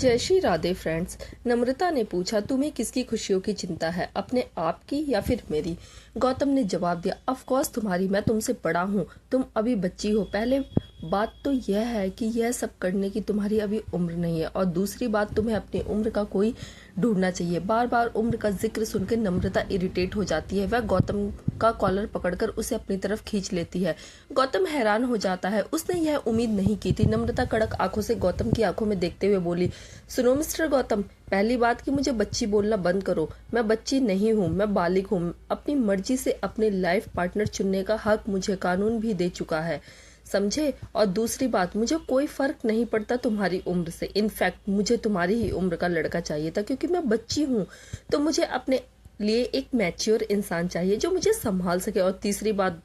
जय श्री राधे फ्रेंड्स। नम्रता ने पूछा, तुम्हें किसकी खुशियों की चिंता है, अपने आप की या फिर मेरी? गौतम ने जवाब दिया, ऑफ कोर्स तुम्हारी। मैं तुमसे बड़ा हूँ, तुम अभी बच्ची हो। पहले बात तो यह है कि यह सब करने की तुम्हारी अभी उम्र नहीं है, और दूसरी बात, तुम्हें अपनी उम्र का कोई ढूंढना चाहिए। बार बार उम्र का जिक्र सुनकर नम्रता इरिटेट हो जाती है। वह गौतम का कॉलर पकड़कर उसे अपनी तरफ खींच लेती है। गौतम हैरान हो जाता है, उसने यह उम्मीद नहीं की थी। नम्रता कड़क आंखों से गौतम की आंखों में देखते हुए बोली, सुनो मिस्टर गौतम, पहली बात कि मुझे बच्ची बोलना बंद करो। मैं बच्ची नहीं हूँ, मैं बालिग हूँ। अपनी मर्जी से अपने लाइफ पार्टनर चुनने का हक मुझे कानून भी दे चुका है, समझे? और दूसरी बात, मुझे कोई फर्क नहीं पड़ता तुम्हारी उम्र से। इनफैक्ट मुझे तुम्हारी ही उम्र का लड़का चाहिए था, क्योंकि मैं बच्ची हूँ। तो मुझे अपने लिए एक मैच्योर इंसान चाहिए जो मुझे संभाल सके। और तीसरी बात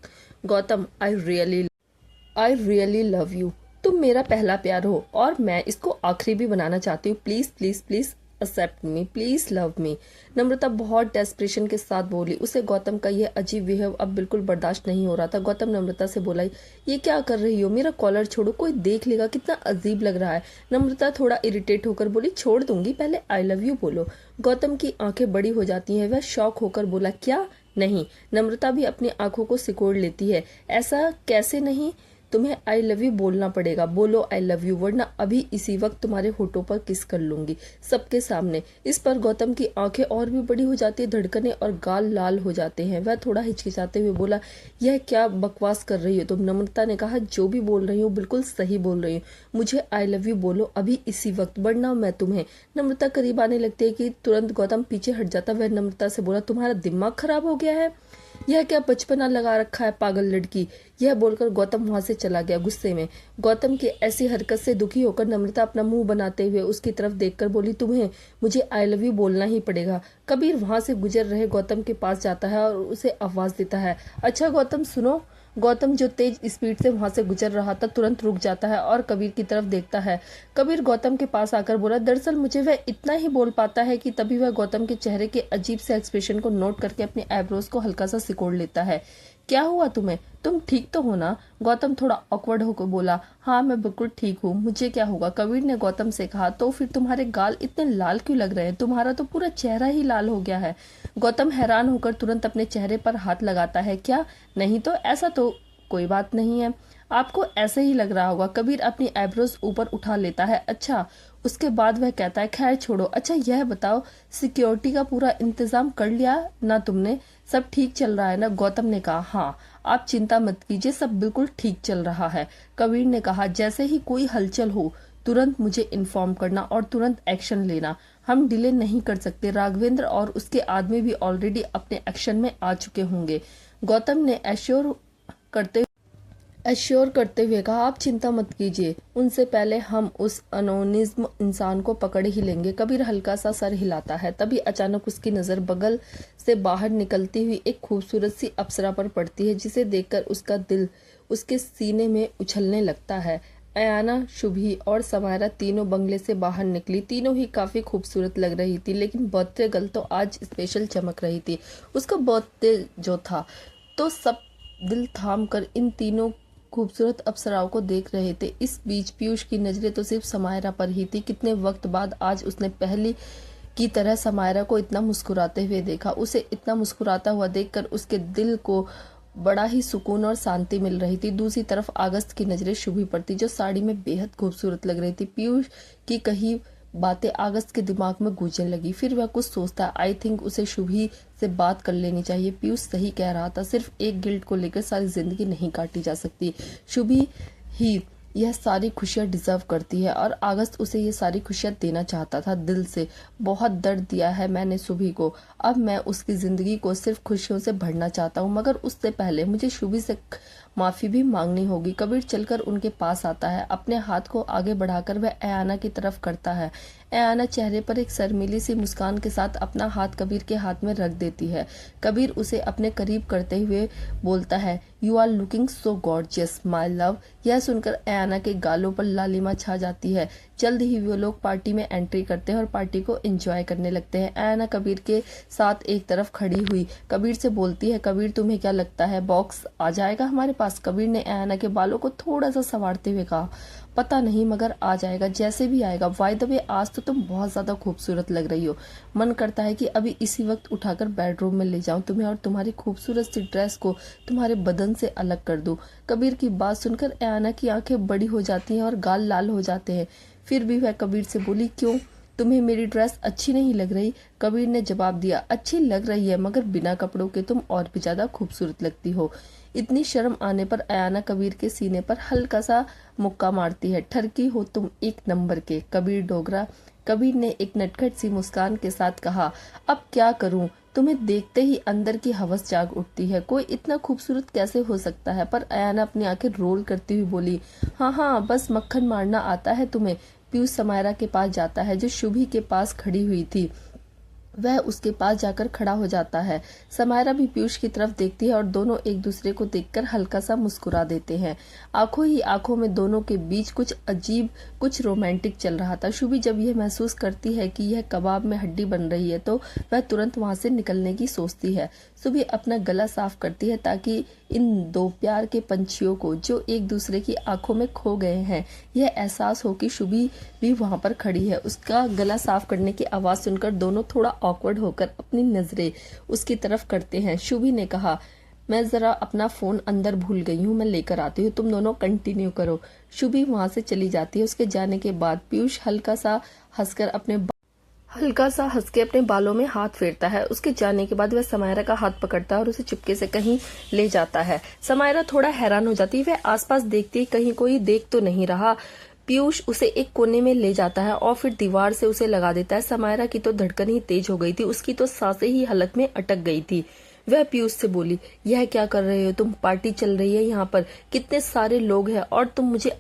Gautam, I really love you. तुम मेरा पहला प्यार हो और मैं इसको आखिरी भी बनाना चाहती हूँ। Please please please accept me, please love me. Namrata बहुत डेस्परेशन के साथ बोली। उसे गौतम का यह अजीब बिहेव अब बिल्कुल बर्दाश्त नहीं हो रहा था। गौतम नम्रता से बोला, ये क्या कर रही हो? मेरा कॉलर छोड़ो, कोई देख लेगा, कितना अजीब लग रहा है। नम्रता थोड़ा इरिटेट होकर बोली, छोड़ दूंगी, पहले आई लव यू बोलो। गौतम की आंखें बड़ी हो जाती हैं। वह शॉक होकर बोला, क्या नहीं? नम्रता भी अपनी आंखों को सिकोड़ लेती है। ऐसा कैसे नहीं? तुम्हें आई लव यू बोलना पड़ेगा। बोलो आई लव यू, वरना अभी इसी वक्त तुम्हारे होठों पर किस कर लूंगी, सबके सामने। इस पर गौतम की आंखें और भी बड़ी हो जाती है, धड़कने और गाल लाल हो जाते हैं। वह थोड़ा हिचकिचाते हुए बोला, यह क्या बकवास कर रही हो तुम? नम्रता ने कहा, जो भी बोल रही हूँ बिल्कुल सही बोल रही हूँ। मुझे आई लव यू बोलो अभी इसी वक्त, वरना मैं तुम्हें। नम्रता करीब आने लगती है कि तुरंत गौतम पीछे हट जाता। वह नम्रता से बोला, तुम्हारा दिमाग खराब हो गया है? यह क्या बचपना लगा रखा है, पागल लड़की? यह बोलकर गौतम वहां से चला गया गुस्से में। गौतम की ऐसी हरकत से दुखी होकर नम्रता अपना मुंह बनाते हुए उसकी तरफ देखकर बोली, तुम्हें मुझे आई लव यू बोलना ही पड़ेगा। कबीर वहां से गुजर रहे गौतम के पास जाता है और उसे आवाज देता है, अच्छा गौतम सुनो। गौतम जो तेज स्पीड से वहां से गुजर रहा था तुरंत रुक जाता है और कबीर की तरफ देखता है। कबीर गौतम के पास आकर बोला, दरअसल मुझे वह इतना ही बोल पाता है कि तभी वह गौतम के चेहरे के अजीब से एक्सप्रेशन को नोट करके अपने आईब्रोज को हल्का सा सिकोड़ लेता है। क्या हुआ तुम्हें? तुम ठीक तो हो ना? गौतम थोड़ा ऑकवर्ड होकर बोला, हाँ मैं बिल्कुल ठीक हूँ, मुझे क्या होगा? कबीर ने गौतम से कहा, तो फिर तुम्हारे गाल इतने लाल क्यों लग रहे हैं? तुम्हारा तो पूरा चेहरा ही लाल हो गया है। गौतम हैरान होकर तुरंत अपने चेहरे पर हाथ लगाता है, क्या? नहीं तो ऐसा तो कोई बात नहीं है, आपको ऐसे ही लग रहा होगा। कबीर अपनी आईब्रोज ऊपर उठा लेता है, अच्छा। उसके बाद वह कहता है, खैर छोड़ो, अच्छा यह बताओ, सिक्योरिटी का पूरा इंतजाम कर लिया ना तुमने? सब ठीक चल रहा है ना? गौतम ने कहा, हाँ आप चिंता मत कीजिए, सब बिल्कुल ठीक चल रहा है। कबीर ने कहा, जैसे ही कोई हलचल हो तुरंत मुझे इन्फॉर्म करना और तुरंत एक्शन लेना। हम डिले नहीं कर सकते। राघवेंद्र और उसके आदमी भी ऑलरेडी अपने एक्शन में आ चुके होंगे। गौतम ने एश्योर करते हुए कहा, आप चिंता मत कीजिए, उनसे पहले हम उस अनोनिज्म इंसान को पकड़ ही लेंगे। कबीर हल्का सा सर हिलाता है। तभी अचानक उसकी नजर बगल से बाहर निकलती हुई एक खूबसूरत सी अप्सरा पर पड़ती है, जिसे देखकर उसका दिल उसके सीने में उछलने लगता है। अयाना, शुभी और समायरा तीनों बंगले से बाहर निकली। तीनों ही काफी खूबसूरत लग रही थी, लेकिन बर्थडे गर्ल तो आज स्पेशल चमक रही थी। उसका बर्थडे जो था, तो सब दिल थाम कर इन तीनों खूबसूरत अप्सराओं को देख रहे थे। इस बीच पीयूष की नजरें तो सिर्फ समायरा पर ही थी। कितने वक्त बाद आज उसने पहली की तरह समायरा को इतना मुस्कुराते हुए देखा। उसे इतना मुस्कुराता हुआ देखकर उसके दिल को बड़ा ही सुकून और शांति मिल रही थी। दूसरी तरफ अगस्त की नजरें शुभी पर थी, जो साड़ी में बेहद खूबसूरत लग रही थी। पीयूष की कही बातें अगस्त के दिमाग में गूंजने लगी। फिर वह कुछ सोचता, आई थिंक उसे शुभी से बात कर लेनी चाहिए। पीयूष सही कह रहा था, सिर्फ एक गिल्ट को लेकर सारी जिंदगी नहीं काटी जा सकती। शुभी ही यह सारी खुशियां डिजर्व करती है और अगस्त उसे ये सारी खुशियां देना चाहता था दिल से। बहुत दर्द दिया है मैंने शुभी को, अब मैं उसकी जिंदगी को सिर्फ खुशियों से भरना चाहता हूँ, मगर उससे पहले मुझे शुभी से माफी भी मांगनी होगी। कबीर चलकर उनके पास आता है। अपने हाथ को आगे बढ़ाकर वह अयाना की तरफ करता है। अयाना चेहरे पर एक शर्मीली सी मुस्कान के साथ अपना हाथ कबीर के हाथ में रख देती है। कबीर उसे अपने करीब करते हुए बोलता है, you are looking so gorgeous my love. यह सुनकर अयाना के गालों पर लालिमा छा जाती है। जल्द ही वो लोग पार्टी में एंट्री करते हैं और पार्टी को एंजॉय करने लगते हैं। ऐना कबीर के साथ एक तरफ खड़ी हुई कबीर से बोलती है, कबीर तुम्हें क्या लगता है बॉक्स आ जाएगा हमारे पास? कबीर ने ऐना के बालों को थोड़ा सा संवारते हुए कहा, पता नहीं मगर आ जाएगा, जैसे भी आएगा। बाय द वे आज तो तुम बहुत ज्यादा खूबसूरत लग रही हो, मन करता है कि अभी इसी वक्त उठाकर बेडरूम में ले जाऊं तुम्हें और तुम्हारी खूबसूरत सी ड्रेस को तुम्हारे बदन से अलग कर दूं। कबीर की बात सुनकर ऐना की आंखें बड़ी हो जाती हैं और गाल लाल हो जाते हैं। फिर भी वह कबीर से बोली, क्यों, तुम्हें मेरी ड्रेस अच्छी नहीं लग रही? कबीर ने जवाब दिया, अच्छी लग रही है मगर बिना कपड़ों के तुम और भी ज्यादा खूबसूरत लगती हो। इतनी शर्म आने पर ऐना कबीर के सीने पर हल्का सा मुक्का मारती है। ठरकी हो तुम एक नंबर के कबीर डोगरा। कबीर ने एक नटखट सी मुस्कान के साथ कहा, अब क्या करूं, तुम्हें देखते ही अंदर की हवस जाग उठती है, कोई इतना खूबसूरत कैसे हो सकता है? पर ऐना अपनी आंखें रोल करती हुई बोली, हाँ हाँ बस मक्खन मारना आता है तुम्हें। पीयूष समायरा के पास जाता है जो शुभी के पास खड़ी हुई थी। वह उसके पास जाकर खड़ा हो जाता है। समायरा भी पीयूष की तरफ देखती है और दोनों एक दूसरे को देखकर हल्का सा मुस्कुरा देते हैं। आंखों ही आंखों में दोनों के बीच कुछ अजीब, कुछ रोमांटिक चल रहा था। शुभी जब यह महसूस करती है कि यह कबाब में हड्डी बन रही है तो वह तुरंत वहां से निकलने की सोचती है। शुभी अपना गला साफ करती है ताकि इन दो प्यार के पंछियों को जो एक दूसरे की आंखों में खो गए हैं यह एहसास हो कि शुभी भी वहां पर खड़ी है। उसका गला साफ करने की आवाज सुनकर दोनों थोड़ा ऑकवर्ड होकर अपनी नजरें उसकी तरफ करते हैं। शुभी ने कहा, मैं जरा अपना फोन अंदर भूल गई हूँ, मैं लेकर आती हूँ, तुम दोनों कंटिन्यू करो। शुभी वहां से चली जाती है। उसके जाने के बाद पीयूष हल्का सा हंस के अपने बालों में हाथ फेरता है। उसके जाने के बाद वह समायरा का हाथ पकड़ता है और उसे चुपके से कहीं ले जाता है। समायरा थोड़ा हैरान हो जाती है, वह आसपास देखती है कहीं कोई देख तो नहीं रहा। पीयूष उसे एक कोने में ले जाता है और फिर दीवार से उसे लगा देता है। समायरा की तो धड़कन ही तेज हो गई थी, उसकी तो सांसें ही हलक में अटक गई थी। वह पीयूष से बोली, यह क्या कर रहे हो तुम? पार्टी चल रही है यहाँ पर, कितने सारे लोग हैं और तुम मुझे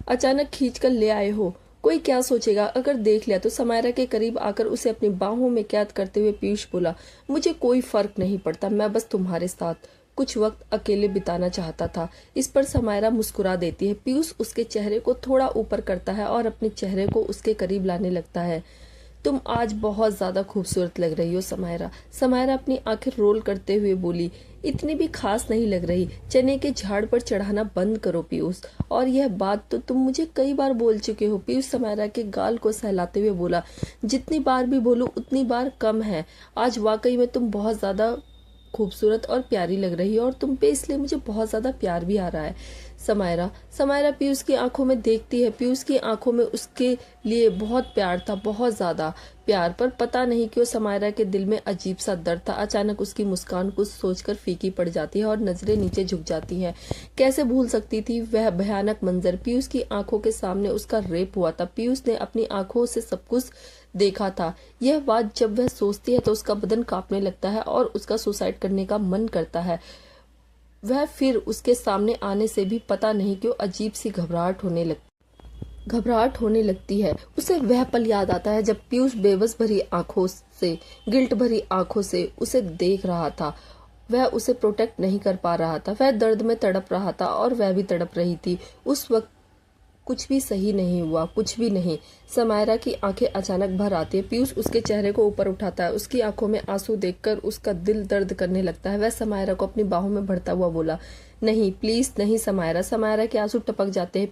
अचानक खींच कर ले आए हो, कोई क्या सोचेगा अगर देख लिया तो? समायरा के करीब आकर उसे अपनी बाहों में कैद करते हुए पीयूष बोला, मुझे कोई फर्क नहीं पड़ता, मैं बस तुम्हारे साथ कुछ वक्त अकेले बिताना चाहता था। इस पर समायरा मुस्कुरा देती है। पीयूष उसके चेहरे को थोड़ा ऊपर करता है और अपने चेहरे को उसके करीब लाने लगता है। तुम आज बहुत ज्यादा खूबसूरत लग रही हो समायरा। समायरा अपनी आंखें रोल करते हुए बोली, इतनी भी खास नहीं लग रही, चने के झाड़ पर चढ़ाना बंद करो पीयूष, और यह बात तो तुम मुझे कई बार बोल चुके हो। पीयूष समायरा के गाल को सहलाते हुए बोला, जितनी बार भी बोलूं उतनी बार कम है, आज वाकई में तुम बहुत ज्यादा खूबसूरत और प्यारी लग रही है और तुम पे इसलिए मुझे बहुत ज्यादा प्यार भी आ रहा है। समायरा पीयूष की आंखों में देखती है। पीयूष की आंखों में उसके लिए बहुत प्यार था, बहुत ज्यादा प्यार, पर पता नहीं क्यों समायरा के दिल में अजीब सा दर्द था। अचानक उसकी मुस्कान कुछ सोचकर फीकी पड़ जाती है और नजरें नीचे झुक जाती हैं। कैसे भूल सकती थी वह भयानक मंजर? पीयूष की आंखों के सामने उसका रेप हुआ था। पीयूष ने अपनी आंखों से सब कुछ देखा था। यह बात जब वह सोचती है तो उसका बदन कांपने लगता है और उसका सुसाइड करने का मन करता है। वह फिर उसके सामने आने से भी पता नहीं क्यों अजीब सी घबराहट होने लगती है। उसे वह पल याद आता है जब पीयूष बेबस भरी आंखों से, गिल्ट भरी आंखों से उसे देख रहा था। वह उसे प्रोटेक्ट नहीं कर पा रहा था, वह दर्द में तड़प रहा था और वह भी तड़प रही थी। उस वक्त कुछ भी सही नहीं हुआ, कुछ भी नहीं। समायरा की आंखें अचानक भर आती है। पीयूष उसके चेहरे को ऊपर उठाता है। उसकी आंखों में आंसू देखकर उसका दिल दर्द करने लगता है। वह समायरा को अपनी बाहों में भरता हुआ बोला, नहीं प्लीज नहीं समायरा। समायरा के आंसू टपक जाते हैं।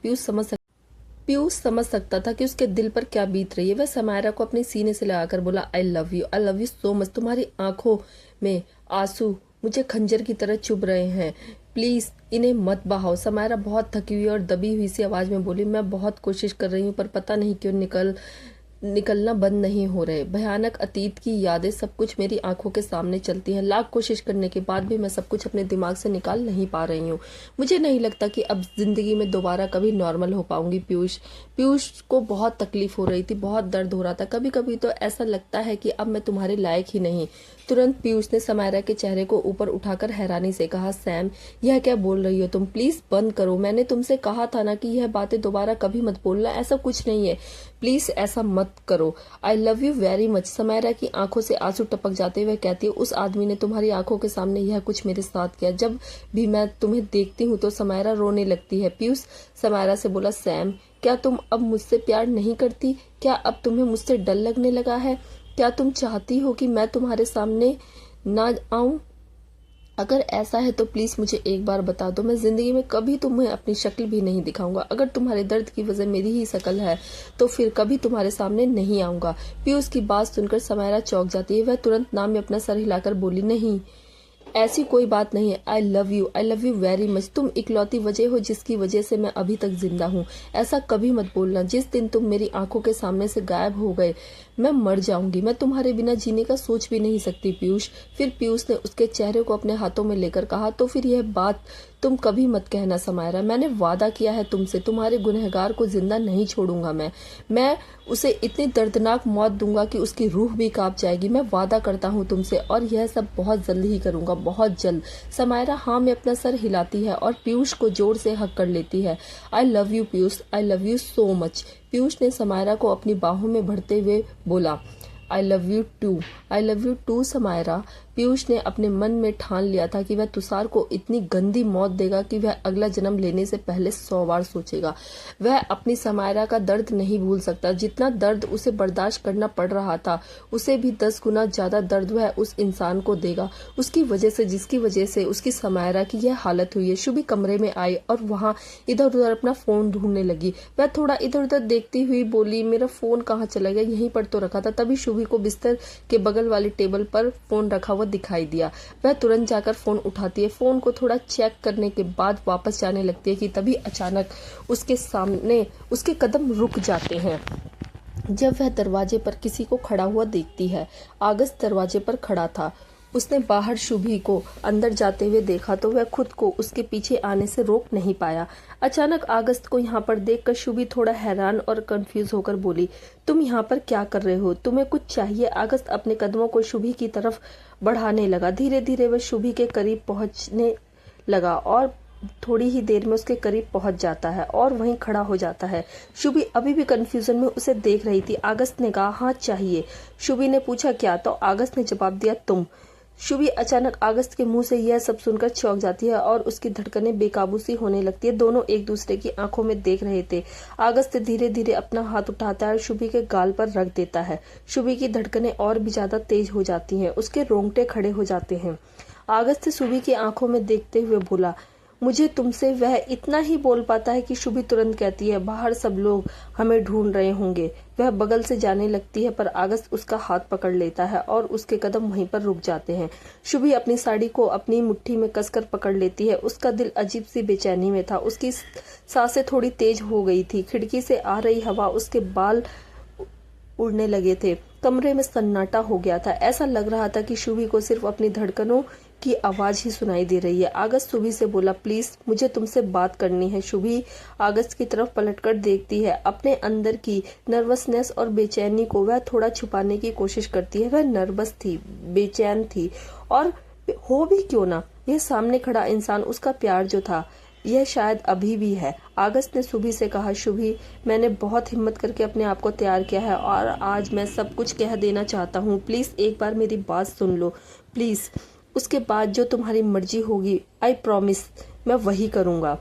पीयूष समझ सकता था कि उसके दिल पर क्या बीत रही है। वह समायरा को अपने सीने से लगाकर बोला, I love you so much. तुम्हारी आंखों में आंसू मुझे खंजर की तरह चुभ रहे हैं, प्लीज इन्हें मत बहाओ। समायरा बहुत थकी हुई और दबी हुई सी आवाज में बोली, मैं बहुत कोशिश कर रही हूँ पर पता नहीं क्यों निकलना बंद नहीं हो रहे। भयानक अतीत की यादें सब कुछ मेरी आंखों के सामने चलती हैं। लाख कोशिश करने के बाद भी मैं सब कुछ अपने दिमाग से निकाल नहीं पा रही हूँ। मुझे नहीं लगता कि अब जिंदगी में दोबारा कभी नॉर्मल हो पाऊंगी। पीयूष को बहुत तकलीफ हो रही थी, बहुत दर्द हो रहा था। कभी कभी तो ऐसा लगता है कि अब मैं तुम्हारे लायक ही नहीं। तुरंत पीयूष ने समायरा के चेहरे को ऊपर उठाकर हैरानी से कहा, सैम यह क्या बोल रही हो तुम? प्लीज बंद करो। मैंने तुमसे कहा था ना कि यह बातें दोबारा कभी मत बोलना। ऐसा कुछ नहीं है, प्लीज ऐसा मत करो। आई love you very much. Samaira की आंखों से आंसू टपक जाते हुए कहती है, उस आदमी ने तुम्हारी आंखों के सामने यह कुछ मेरे साथ किया। जब भी मैं तुम्हें देखती हूँ तो समायरा रोने लगती है। पीयूष समायरा से बोला, सैम क्या तुम अब मुझसे प्यार नहीं करती? क्या अब तुम्हें मुझसे डर लगने लगा है? क्या तुम चाहती हो कि मैं तुम्हारे सामने ना आऊं? अगर ऐसा है तो प्लीज मुझे एक बार बता दो, मैं जिंदगी में कभी तुम्हें अपनी शक्ल भी नहीं दिखाऊंगा। अगर तुम्हारे दर्द की वजह मेरी ही शक्ल है तो फिर कभी तुम्हारे सामने नहीं आऊंगा। पीयूष की बात सुनकर समायरा चौंक जाती है। वह तुरंत नाम में अपना सर हिलाकर बोली, नहीं, ऐसी कोई बात नहीं है। I love you very much. तुम इकलौती वजह हो जिसकी वजह से मैं अभी तक जिंदा हूँ। ऐसा कभी मत बोलना। जिस दिन तुम मेरी आंखों के सामने से गायब हो गए मैं मर जाऊंगी। मैं तुम्हारे बिना जीने का सोच भी नहीं सकती पीयूष। फिर पीयूष ने उसके चेहरे को अपने हाथों में लेकर कहा, तो फिर यह बात तुम कभी मत कहना समायरा। मैंने वादा किया है तुमसे, तुम्हारे गुनहगार को जिंदा नहीं छोड़ूंगा। मैं उसे इतनी दर्दनाक मौत दूंगा कि उसकी रूह भी कांप जाएगी। मैं वादा करता हूँ तुमसे, और यह सब बहुत जल्द ही करूंगा, बहुत जल्द। समायरा हाँ में अपना सर हिलाती है और पीयूष को जोर से हक कर लेती है। I love you Piyush, I love you so much. Piyush ने समायरा को अपनी बाहों में भरते हुए बोला, I love you too Samaira. Piyush ने अपने मन में ठान लिया था कि वह तुषार को इतनी गंदी मौत देगा कि वह अगला जन्म लेने से पहले 100 बार सोचेगा। वह अपनी समायरा का दर्द नहीं भूल सकता। जितना दर्द उसे बर्दाश्त करना पड़ रहा था उसे भी 10 गुना ज्यादा दर्द वह उस इंसान को देगा, उसकी वजह से, जिसकी वजह से उसकी समायरा की यह हालत हुई है। शुभी कमरे में आई और वहां इधर उधर अपना फोन ढूंढने लगी। वह थोड़ा इधर उधर देखती हुई बोली, मेरा फोन कहाँ चला गया? यहीं पर तो रखा था। तभी शुभी को बिस्तर के बगल वाली टेबल पर फोन रखा हुआ दिखाई दिया। वह तुरंत जाकर फोन उठाती है। फोन को थोड़ा चेक करने के बाद वापस जाने लगती है कि तभी अचानक उसके सामने उसके कदम रुक जाते हैं। जब वह दरवाजे पर किसी को खड़ा हुआ देखती है। अगस्त दरवाजे पर खड़ा था। उसने बाहर शुभी को अंदर जाते हुए देखा तो वह खुद को उसके पीछे आने से रोक नहीं पाया। अचानक अगस्त को यहाँ पर देखकर शुभी थोड़ा हैरान और कंफ्यूज होकर बोली, तुम यहाँ पर क्या कर रहे हो? तुम्हें कुछ चाहिए? अगस्त अपने कदमों को शुभी की तरफ बढ़ाने लगा। धीरे धीरे वह शुभी के करीब पहुंचने लगा और थोड़ी ही देर में उसके करीब पहुंच जाता है और वहीं खड़ा हो जाता है। शुभी अभी भी कंफ्यूजन में उसे देख रही थी। अगस्त ने कहा, हाँ चाहिए। शुभी ने पूछा, क्या? तो अगस्त ने जवाब दिया, तुम। शुभी अचानक अगस्त के मुंह से यह सब सुनकर चौंक जाती है और उसकी धड़कनें बेकाबू सी होने लगती है। दोनों एक दूसरे की आंखों में देख रहे थे। अगस्त धीरे धीरे अपना हाथ उठाता है और शुभी के गाल पर रख देता है। शुभी की धड़कनें और भी ज्यादा तेज हो जाती हैं। उसके रोंगटे खड़े हो जाते हैं। अगस्त शुभी की आंखों में देखते हुए बोला, मुझे तुमसे। वह इतना ही बोल पाता है कि शुभी तुरंत कहती है, बाहर सब लोग हमें ढूंढ रहे होंगे। वह बगल से जाने लगती है पर अगस्त उसका हाथ पकड़ लेता है और उसके कदम वहीं पर रुक जाते हैं। शुभी अपनी साड़ी को अपनी मुट्ठी में कसकर पकड़ लेती है। उसका दिल अजीब सी बेचैनी में था। उसकी सांसें थोड़ी तेज हो गई थी। खिड़की से आ रही हवा उसके बाल उड़ने लगे थे। कमरे में सन्नाटा हो गया था। ऐसा लग रहा था कि शुभी को सिर्फ अपनी धड़कनों की आवाज ही सुनाई दे रही है। अगस्त शुभी से बोला, प्लीज मुझे तुमसे बात करनी है। शुभी अगस्त की तरफ पलटकर देखती है। अपने अंदर की नर्वसनेस और बेचैनी को वह थोड़ा छुपाने की कोशिश करती है। वह नर्वस थी, बेचैन थी, और हो भी क्यों ना, यह सामने खड़ा इंसान, उसका प्यार जो था, यह शायद अभी भी है। अगस्त ने शुभी से कहा, शुभी मैंने बहुत हिम्मत करके अपने आप को तैयार किया है और आज मैं सब कुछ कह देना चाहता हूँ। प्लीज एक बार मेरी बात सुन लो, प्लीज। उसके बाद जो तुम्हारी मर्जी होगी, आई प्रॉमिस, मैं वही करूंगा।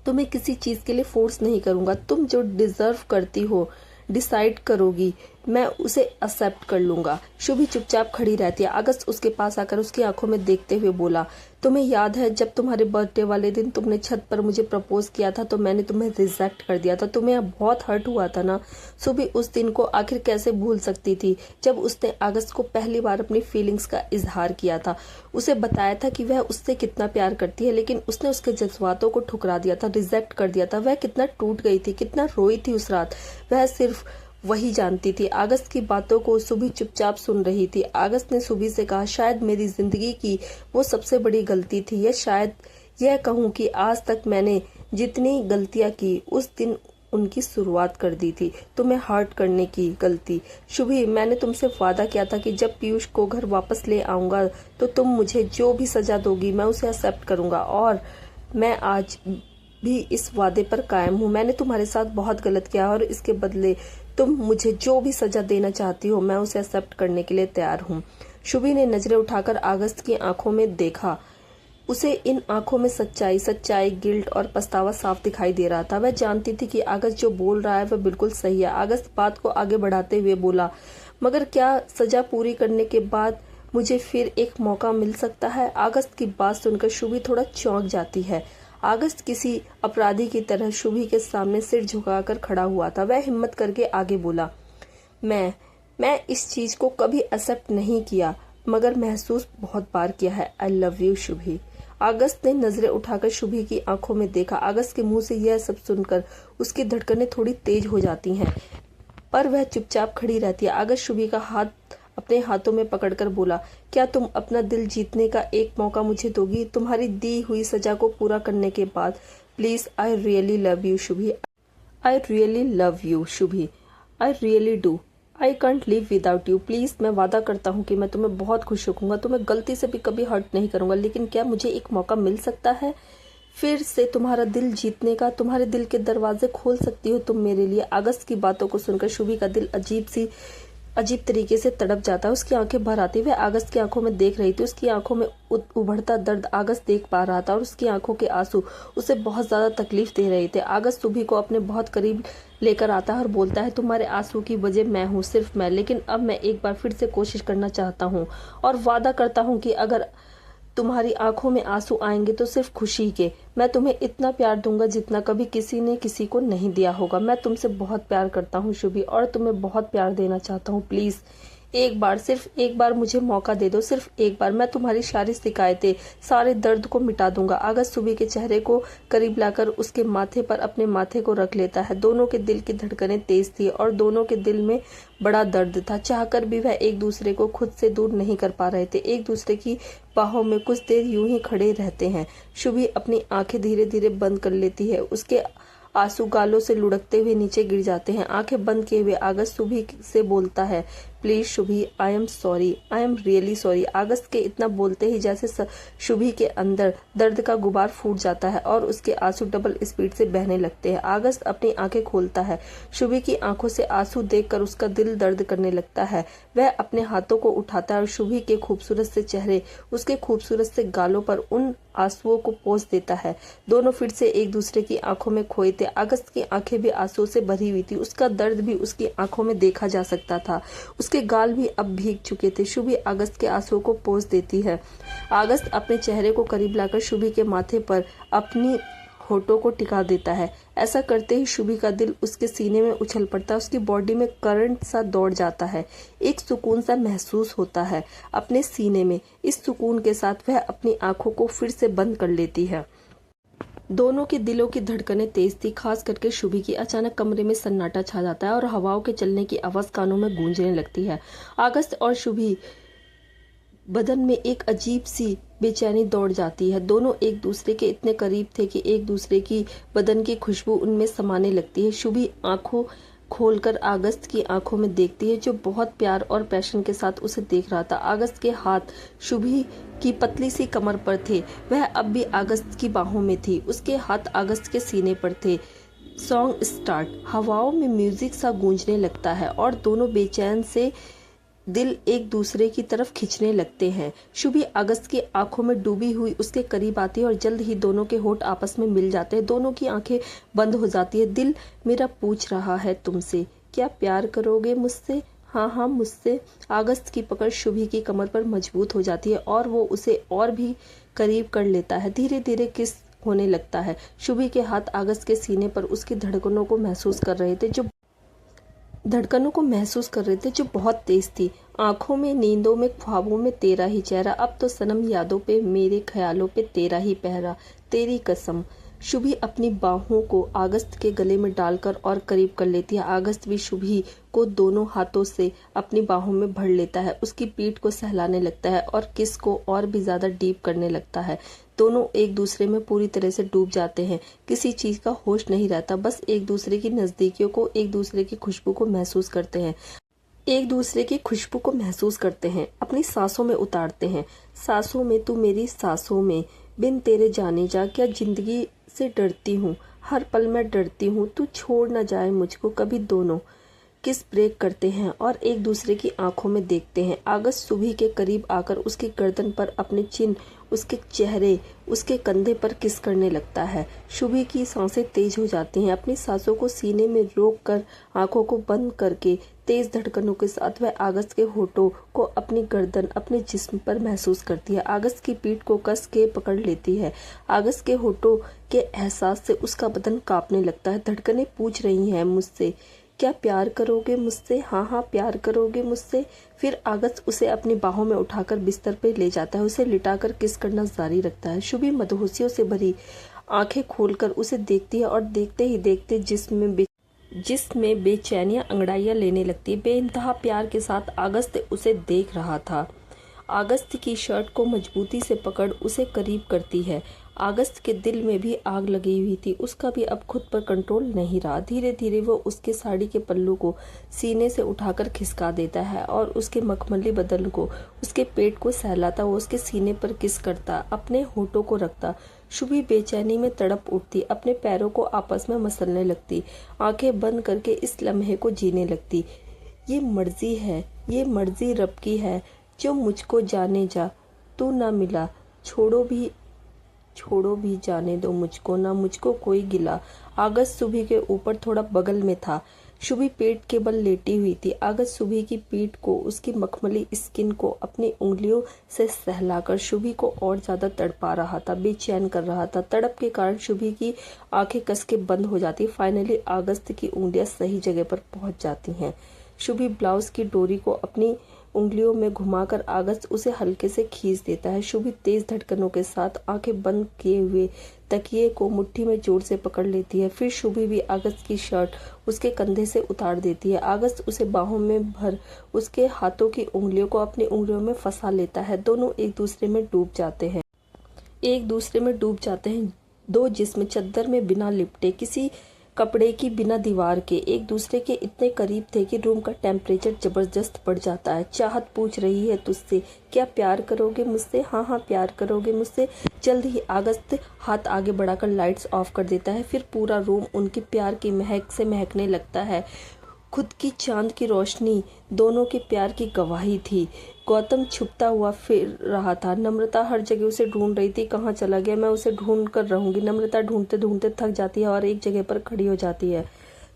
तुम्हें किसी चीज के लिए फोर्स नहीं करूंगा। तुम जो डिजर्व करती हो, डिसाइड करोगी, मैं उसे एक्सेप्ट कर लूंगा। शुभी चुपचाप खड़ी रहती है। अगस्त उसके पास आकर उसकी आंखों में देखते हुए बोला, तुम्हें याद है जब तुम्हारे बर्थडे वाले दिन तुमने छत पर मुझे प्रपोज किया था तो मैंने तुम्हें रिजेक्ट कर दिया था। तुम्हें बहुत हर्ट हुआ था ना? शुभी उस दिन को आखिर कैसे भूल सकती थी जब उसने अगस्त को पहली बार अपनी फीलिंग्स का इजहार किया था। उसे बताया था कि वह उससे कितना प्यार करती है, लेकिन उसने उसके जज्बातों को ठुकरा दिया था, रिजेक्ट कर दिया था। वह कितना टूट गई थी, कितना रोई थी उस रात, वह सिर्फ वही जानती थी। अगस्त की बातों को शुभी चुपचाप सुन रही थी। अगस्त ने शुभी से कहा, शायद मेरी जिंदगी की वो सबसे बड़ी गलती थी, या शायद यह कहूँ कि आज तक मैंने जितनी गलतियां की उस दिन उनकी शुरुआत कर दी थी, तुम्हें हर्ट करने की गलती। शुभी, मैंने तुमसे वादा किया था कि जब पीयूष को घर वापस ले आऊंगा तो तुम मुझे जो भी सजा दोगी मैं उसे एक्सेप्ट करूंगा, और मैं आज भी इस वादे पर कायम हूँ। मैंने तुम्हारे साथ बहुत गलत किया और इसके बदले तुम मुझे जो भी सजा देना चाहती हो मैं उसे एक्सेप्ट करने के लिए तैयार हूँ। शुभी ने नजरें उठाकर अगस्त की आंखों में देखा। उसे इन आंखों में सच्चाई सच्चाई गिल्ट और पछतावा साफ दिखाई दे रहा था। वह जानती थी कि अगस्त जो बोल रहा है वह बिल्कुल सही है। अगस्त बात को आगे बढ़ाते हुए बोला, मगर क्या सजा पूरी करने के बाद मुझे फिर एक मौका मिल सकता है? अगस्त की बात सुनकर शुभी थोड़ा चौंक जाती है। अगस्त किसी अपराधी की तरह शुभी के सामने सिर झुकाकर खड़ा हुआ था। वह हिम्मत करके आगे बोला, मैं इस चीज को कभी एक्सेप्ट नहीं किया, मगर महसूस बहुत बार किया है। I love you Shubhi. अगस्त ने नजरें उठाकर शुभी की आंखों में देखा। अगस्त के मुंह से यह सब सुनकर उसकी धड़कनें थोड़ी तेज हो जाती हैं, पर वह चुपचाप खड़ी रहती है। अगस्त शुभी का हाथ अपने हाथों में पकड़कर बोला, क्या तुम अपना दिल जीतने का एक मौका मुझे दोगी, तुम्हारी दी हुई सजा को पूरा करने के बाद? Please, I really love you Shubhi. I really love you Shubhi. I really do. I can't live without you. Please, मैं वादा करता हूँ कि मैं तुम्हें बहुत खुश रखूंगा, तुम्हें गलती से भी कभी हर्ट नहीं करूंगा, लेकिन क्या मुझे एक मौका मिल सकता है फिर से तुम्हारा दिल जीतने का? तुम्हारे दिल के दरवाजे खोल सकती हो तुम मेरे लिए? अगस्त की बातों को सुनकर शुभी का दिल अजीब तरीके से तड़प जाता है। उसकी आंखें भर आती। वह अगस्त की आंखों में देख रही थी। उसकी आंखों में उभरता दर्द अगस्त देख पा रहा था, और उसकी आंखों के आंसू उसे बहुत ज्यादा तकलीफ दे रहे थे। अगस्त शुभी को अपने बहुत करीब लेकर आता है और बोलता है, तुम्हारे आंसू की वजह मैं हूँ, सिर्फ मैं। लेकिन अब मैं एक बार फिर से कोशिश करना चाहता हूँ और वादा करता हूँ कि अगर तुम्हारी आंखों में आंसू आएंगे तो सिर्फ खुशी के। मैं तुम्हें इतना प्यार दूंगा जितना कभी किसी ने किसी को नहीं दिया होगा। मैं तुमसे बहुत प्यार करता हूँ शुभी, और तुम्हें बहुत प्यार देना चाहता हूँ। प्लीज, एक बार, सिर्फ एक बार मुझे मौका दे दो, सिर्फ एक बार। मैं तुम्हारी सारी शिकायतें, सारे दर्द को मिटा दूंगा। अगस्त शुभी के चेहरे को करीब लाकर उसके माथे पर अपने माथे को रख लेता है। दोनों के दिल की धड़कनें तेज थी और दोनों के दिल में बड़ा दर्द था। चाहकर भी वह एक दूसरे को खुद से दूर नहीं कर पा रहे थे। एक दूसरे की बाहों में कुछ देर यूं ही खड़े रहते हैं। शुभी अपनी आंखें धीरे धीरे बंद कर लेती है। उसके आंसू गालों से लुढ़कते हुए नीचे गिर जाते हैं। आंखें बंद किए हुए अगस्त शुभी से बोलता है, please Shubhi, I am sorry, I am really sorry. अगस्त के इतना बोलते ही जैसे शुभी के अंदर दर्द का गुबार फूट जाता है और उसके आंसू डबल स्पीड से बहने लगते हैं। अगस्त अपनी आंखें खोलता है। शुभी की आंखों से आंसू देखकर उसका दिल दर्द करने लगता है। वह अपने हाथों को उठाता है और शुभी के खूबसूरत से चेहरे, उसके खूबसूरत से गालों पर उन आंसुओं को पोंछ देता है। दोनों फिर से एक दूसरे की आंखों में खोए थे। अगस्त की आंखें भी आंसुओं से भरी हुई थी। उसका दर्द भी उसकी आंखों में देखा जा सकता था। उसके गाल भी अब भीग चुके थे। शुभी अगस्त के आंसुओं को पोंछ देती है। अगस्त अपने चेहरे को करीब लाकर शुभी के माथे पर अपनी होठों को टिका देता है। ऐसा करते ही शुभी का दिल उसके सीने में उछल पड़ता है। उसकी बॉडी में करंट सा दौड़ जाता है। एक सुकून सा महसूस होता है अपने सीने में। इस सुकून के साथ वह अपनी आंखों को फिर से बंद कर लेती है। दोनों के दिलों की धड़कनें तेज थी। खास करके शुभी की। अचानक कमरे में सन्नाटा छा जाता है और हवाओं के चलने की आवाज कानों में गूंजने लगती है। अगस्त और शुभी बदन में एक अजीब सी बेचैनी दौड़ जाती है। दोनों एक दूसरे के इतने करीब थे कि एक दूसरे की बदन की खुशबू उनमें समाने लगती है। शुभी आंखों खोलकर अगस्त की आंखों में देखती है, जो बहुत प्यार और पैशन के साथ उसे देख रहा था। अगस्त के हाथ शुभी की पतली सी कमर पर थे। वह अब भी अगस्त की बाहों में थी। उसके हाथ अगस्त के सीने पर थे। Song start. हवाओं में म्यूजिक सा गूंजने लगता है और दोनों बेचैन से दिल एक दूसरे की तरफ खींचने लगते हैं। शुभी अगस्त की आंखों में डूबी हुई उसके करीब आती है और जल्द ही दोनों के होठ आपस में मिल जाते हैं। दोनों की आंखें बंद हो जाती है। दिल मेरा पूछ रहा है तुमसे, क्या प्यार करोगे मुझसे? हाँ हाँ, मुझसे। अगस्त की पकड़ शुभी की कमर पर मजबूत हो जाती है और वो उसे और भी करीब कर लेता है। धीरे धीरे किस होने लगता है। शुभी के हाथ अगस्त के सीने पर उसकी धड़कनों को महसूस कर रहे थे, जो बहुत तेज थी। आंखों में, नींदों में, ख्वाबों में तेरा ही चेहरा। अब तो सनम यादों पे, मेरे ख्यालों पे तेरा ही पहरा, तेरी कसम। शुभी अपनी बाहों को अगस्त के गले में डालकर और करीब कर लेती है। अगस्त भी शुभी को दोनों हाथों से अपनी बाहों में भर लेता है। उसकी पीठ को सहलाने लगता है और किस को और भी ज्यादा डीप करने लगता है। दोनों एक दूसरे में पूरी तरह से डूब जाते हैं। किसी चीज का होश नहीं रहता, बस एक दूसरे की नजदीकियों को, एक दूसरे की खुशबू को महसूस करते हैं। अपनी सांसों में उतारते हैं। सांसों में तू मेरी सांसों में, बिन तेरे जाने जा क्या जिंदगी से डरती हूँ, हर पल मैं डरती हूँ, तू छोड़ न जाए मुझको कभी। दोनों किस ब्रेक करते हैं और एक दूसरे की आंखों में देखते हैं। अगस्त सुबह के करीब आकर उसकी गर्दन पर अपने चिन, उसके चेहरे, उसके कंधे पर किस करने लगता है। शुभी की सांसें तेज हो जाती हैं। अपनी सांसों को सीने में रोक कर आंखों को बंद करके तेज धड़कनों के साथ वह अगस्त के होठों को अपनी गर्दन, अपने जिस्म पर महसूस करती है। अगस्त की पीठ को कस के पकड़ लेती है। अगस्त के होठों के एहसास से उसका बदन कांपने लगता है। धड़कनें पूछ रही हैं मुझसे, क्या प्यार करोगे मुझसे? हाँ हाँ, प्यार करोगे मुझसे? फिर अगस्त उसे अपनी बाहों में उठाकर बिस्तर पर ले जाता है। उसे लिटाकर किस करना जारी रखता है। शुभी मदहोशियों से भरी आंखें खोलकर उसे देखती है और देखते ही देखते जिसमें बेचैनियां अंगड़ाइयां लेने लगती है। बेइंतहा प्यार के साथ अगस्त उसे देख रहा था। अगस्त की शर्ट को मजबूती से पकड़ उसे करीब करती है। अगस्त के दिल में भी आग लगी हुई थी। उसका भी अब खुद पर कंट्रोल नहीं रहा। धीरे धीरे वो उसके साड़ी के पल्लू को सीने से उठाकर खिसका देता है और उसके मखमली बदन को, उसके पेट को सहलाता, वो उसके सीने पर किस करता, अपने होठों को रखता। शुभी बेचैनी में तड़प उठती, अपने पैरों को आपस में मसलने लगती, आंखें बंद करके इस लम्हे को जीने लगती। ये मर्जी है, ये मर्जी रब की है, जो मुझको जाने जा, तू ना मिला, छोड़ो भी जाने दो मुझको, ना मुझको कोई गिला। अगस्त सुबह के ऊपर थोड़ा बगल में था। शुभी पेट के बल लेटी हुई थी। अगस्त सुबह की पीठ को, उसकी मखमली स्किन को अपनी उंगलियों से सहलाकर शुभी को और ज्यादा तड़पा रहा था, बेचैन कर रहा था। तड़प के कारण शुभी की आंखें कस के बंद हो जाती। फाइनली अगस्त की उंगलियां सही जगह पर पहुंच जाती हैं। शुभी ब्लाउज की डोरी को अपनी उंगलियों में घुमाकर अगस्त उसे हल्के से खींच देता है। शुभी तेज धड़कनों के साथ आंखें बंद किए हुए तकिए को मुट्ठी में जोर से पकड़ लेती है। फिर शुभी भी अगस्त की शर्ट उसके कंधे से उतार देती है। अगस्त उसे बाहों में भर उसके हाथों की उंगलियों को अपनी उंगलियों में फंसा लेता है। दोनों एक दूसरे में डूब जाते हैं। दो जिस्म चद्दर में बिना लिपटे, किसी कपड़े की बिना दीवार के, एक दूसरे के इतने करीब थे कि रूम का टेम्परेचर जबरदस्त बढ़ जाता है। चाहत पूछ रही है तुझसे, क्या प्यार करोगे मुझसे? हाँ हाँ, प्यार करोगे मुझसे? जल्द ही अगस्त हाथ आगे बढ़ाकर लाइट्स ऑफ कर देता है। फिर पूरा रूम उनके प्यार की महक से महकने लगता है। खुद की चांद की रोशनी दोनों के प्यार की गवाही थी। गौतम छुपता हुआ फिर रहा था। नम्रता हर जगह उसे ढूंढ रही थी। कहाँ चला गया? मैं उसे ढूंढ कर रहूंगी। नम्रता ढूंढते ढूंढते थक जाती है और एक जगह पर खड़ी हो जाती है।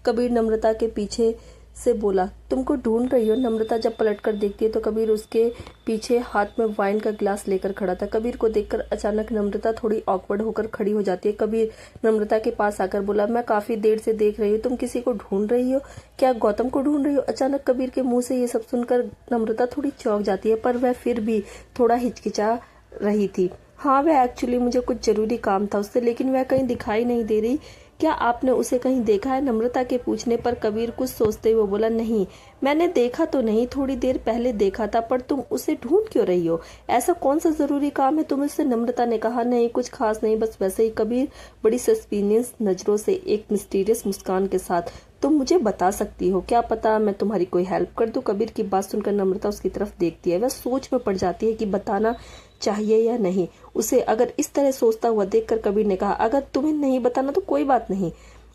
कबीर नम्रता के पीछे से बोला, तुमको ढूंढ रही हो? नम्रता जब पलट कर देखती है तो कबीर उसके पीछे हाथ में वाइन का गिलास लेकर खड़ा था। कबीर को देखकर अचानक नम्रता थोड़ी ऑकवर्ड होकर खड़ी हो जाती है। कबीर नम्रता के पास आकर बोला, मैं काफी देर से देख रही हूँ, तुम किसी को ढूंढ रही हो? क्या गौतम को ढूंढ रही हो? अचानक कबीर के मुंह से ये सब सुनकर नम्रता थोड़ी चौंक जाती है, पर वह फिर भी थोड़ा हिचकिचा रही थी। हाँ, वह एक्चुअली मुझे कुछ जरूरी काम था उससे, लेकिन वह कहीं दिखाई नहीं दे रही। क्या आपने उसे कहीं देखा है? नम्रता के पूछने पर कबीर कुछ सोचते हुए बोला, नहीं, मैंने देखा तो नहीं, थोड़ी देर पहले देखा था, पर तुम उसे ढूंढ क्यों रही हो? ऐसा कौन सा जरूरी काम है तुम्हें उससे? नम्रता ने कहा, नहीं, कुछ खास नहीं, बस वैसे ही। कबीर बड़ी सस्पिशियस नजरों से एक मिस्टीरियस मुस्कान के साथ, तुम मुझे बता सकती हो, क्या पता मैं तुम्हारी कोई हेल्प कर दूं। कबीर की बात सुनकर नम्रता उसकी तरफ देखती है। वह सोच में पड़ जाती है कि बताना चाहिए या नहीं उसे। अगर इस तरह सोचता हुआ देखकर कबीर ने कहा, अगर तुम्हें नहीं बताना तो कोई बात नहीं,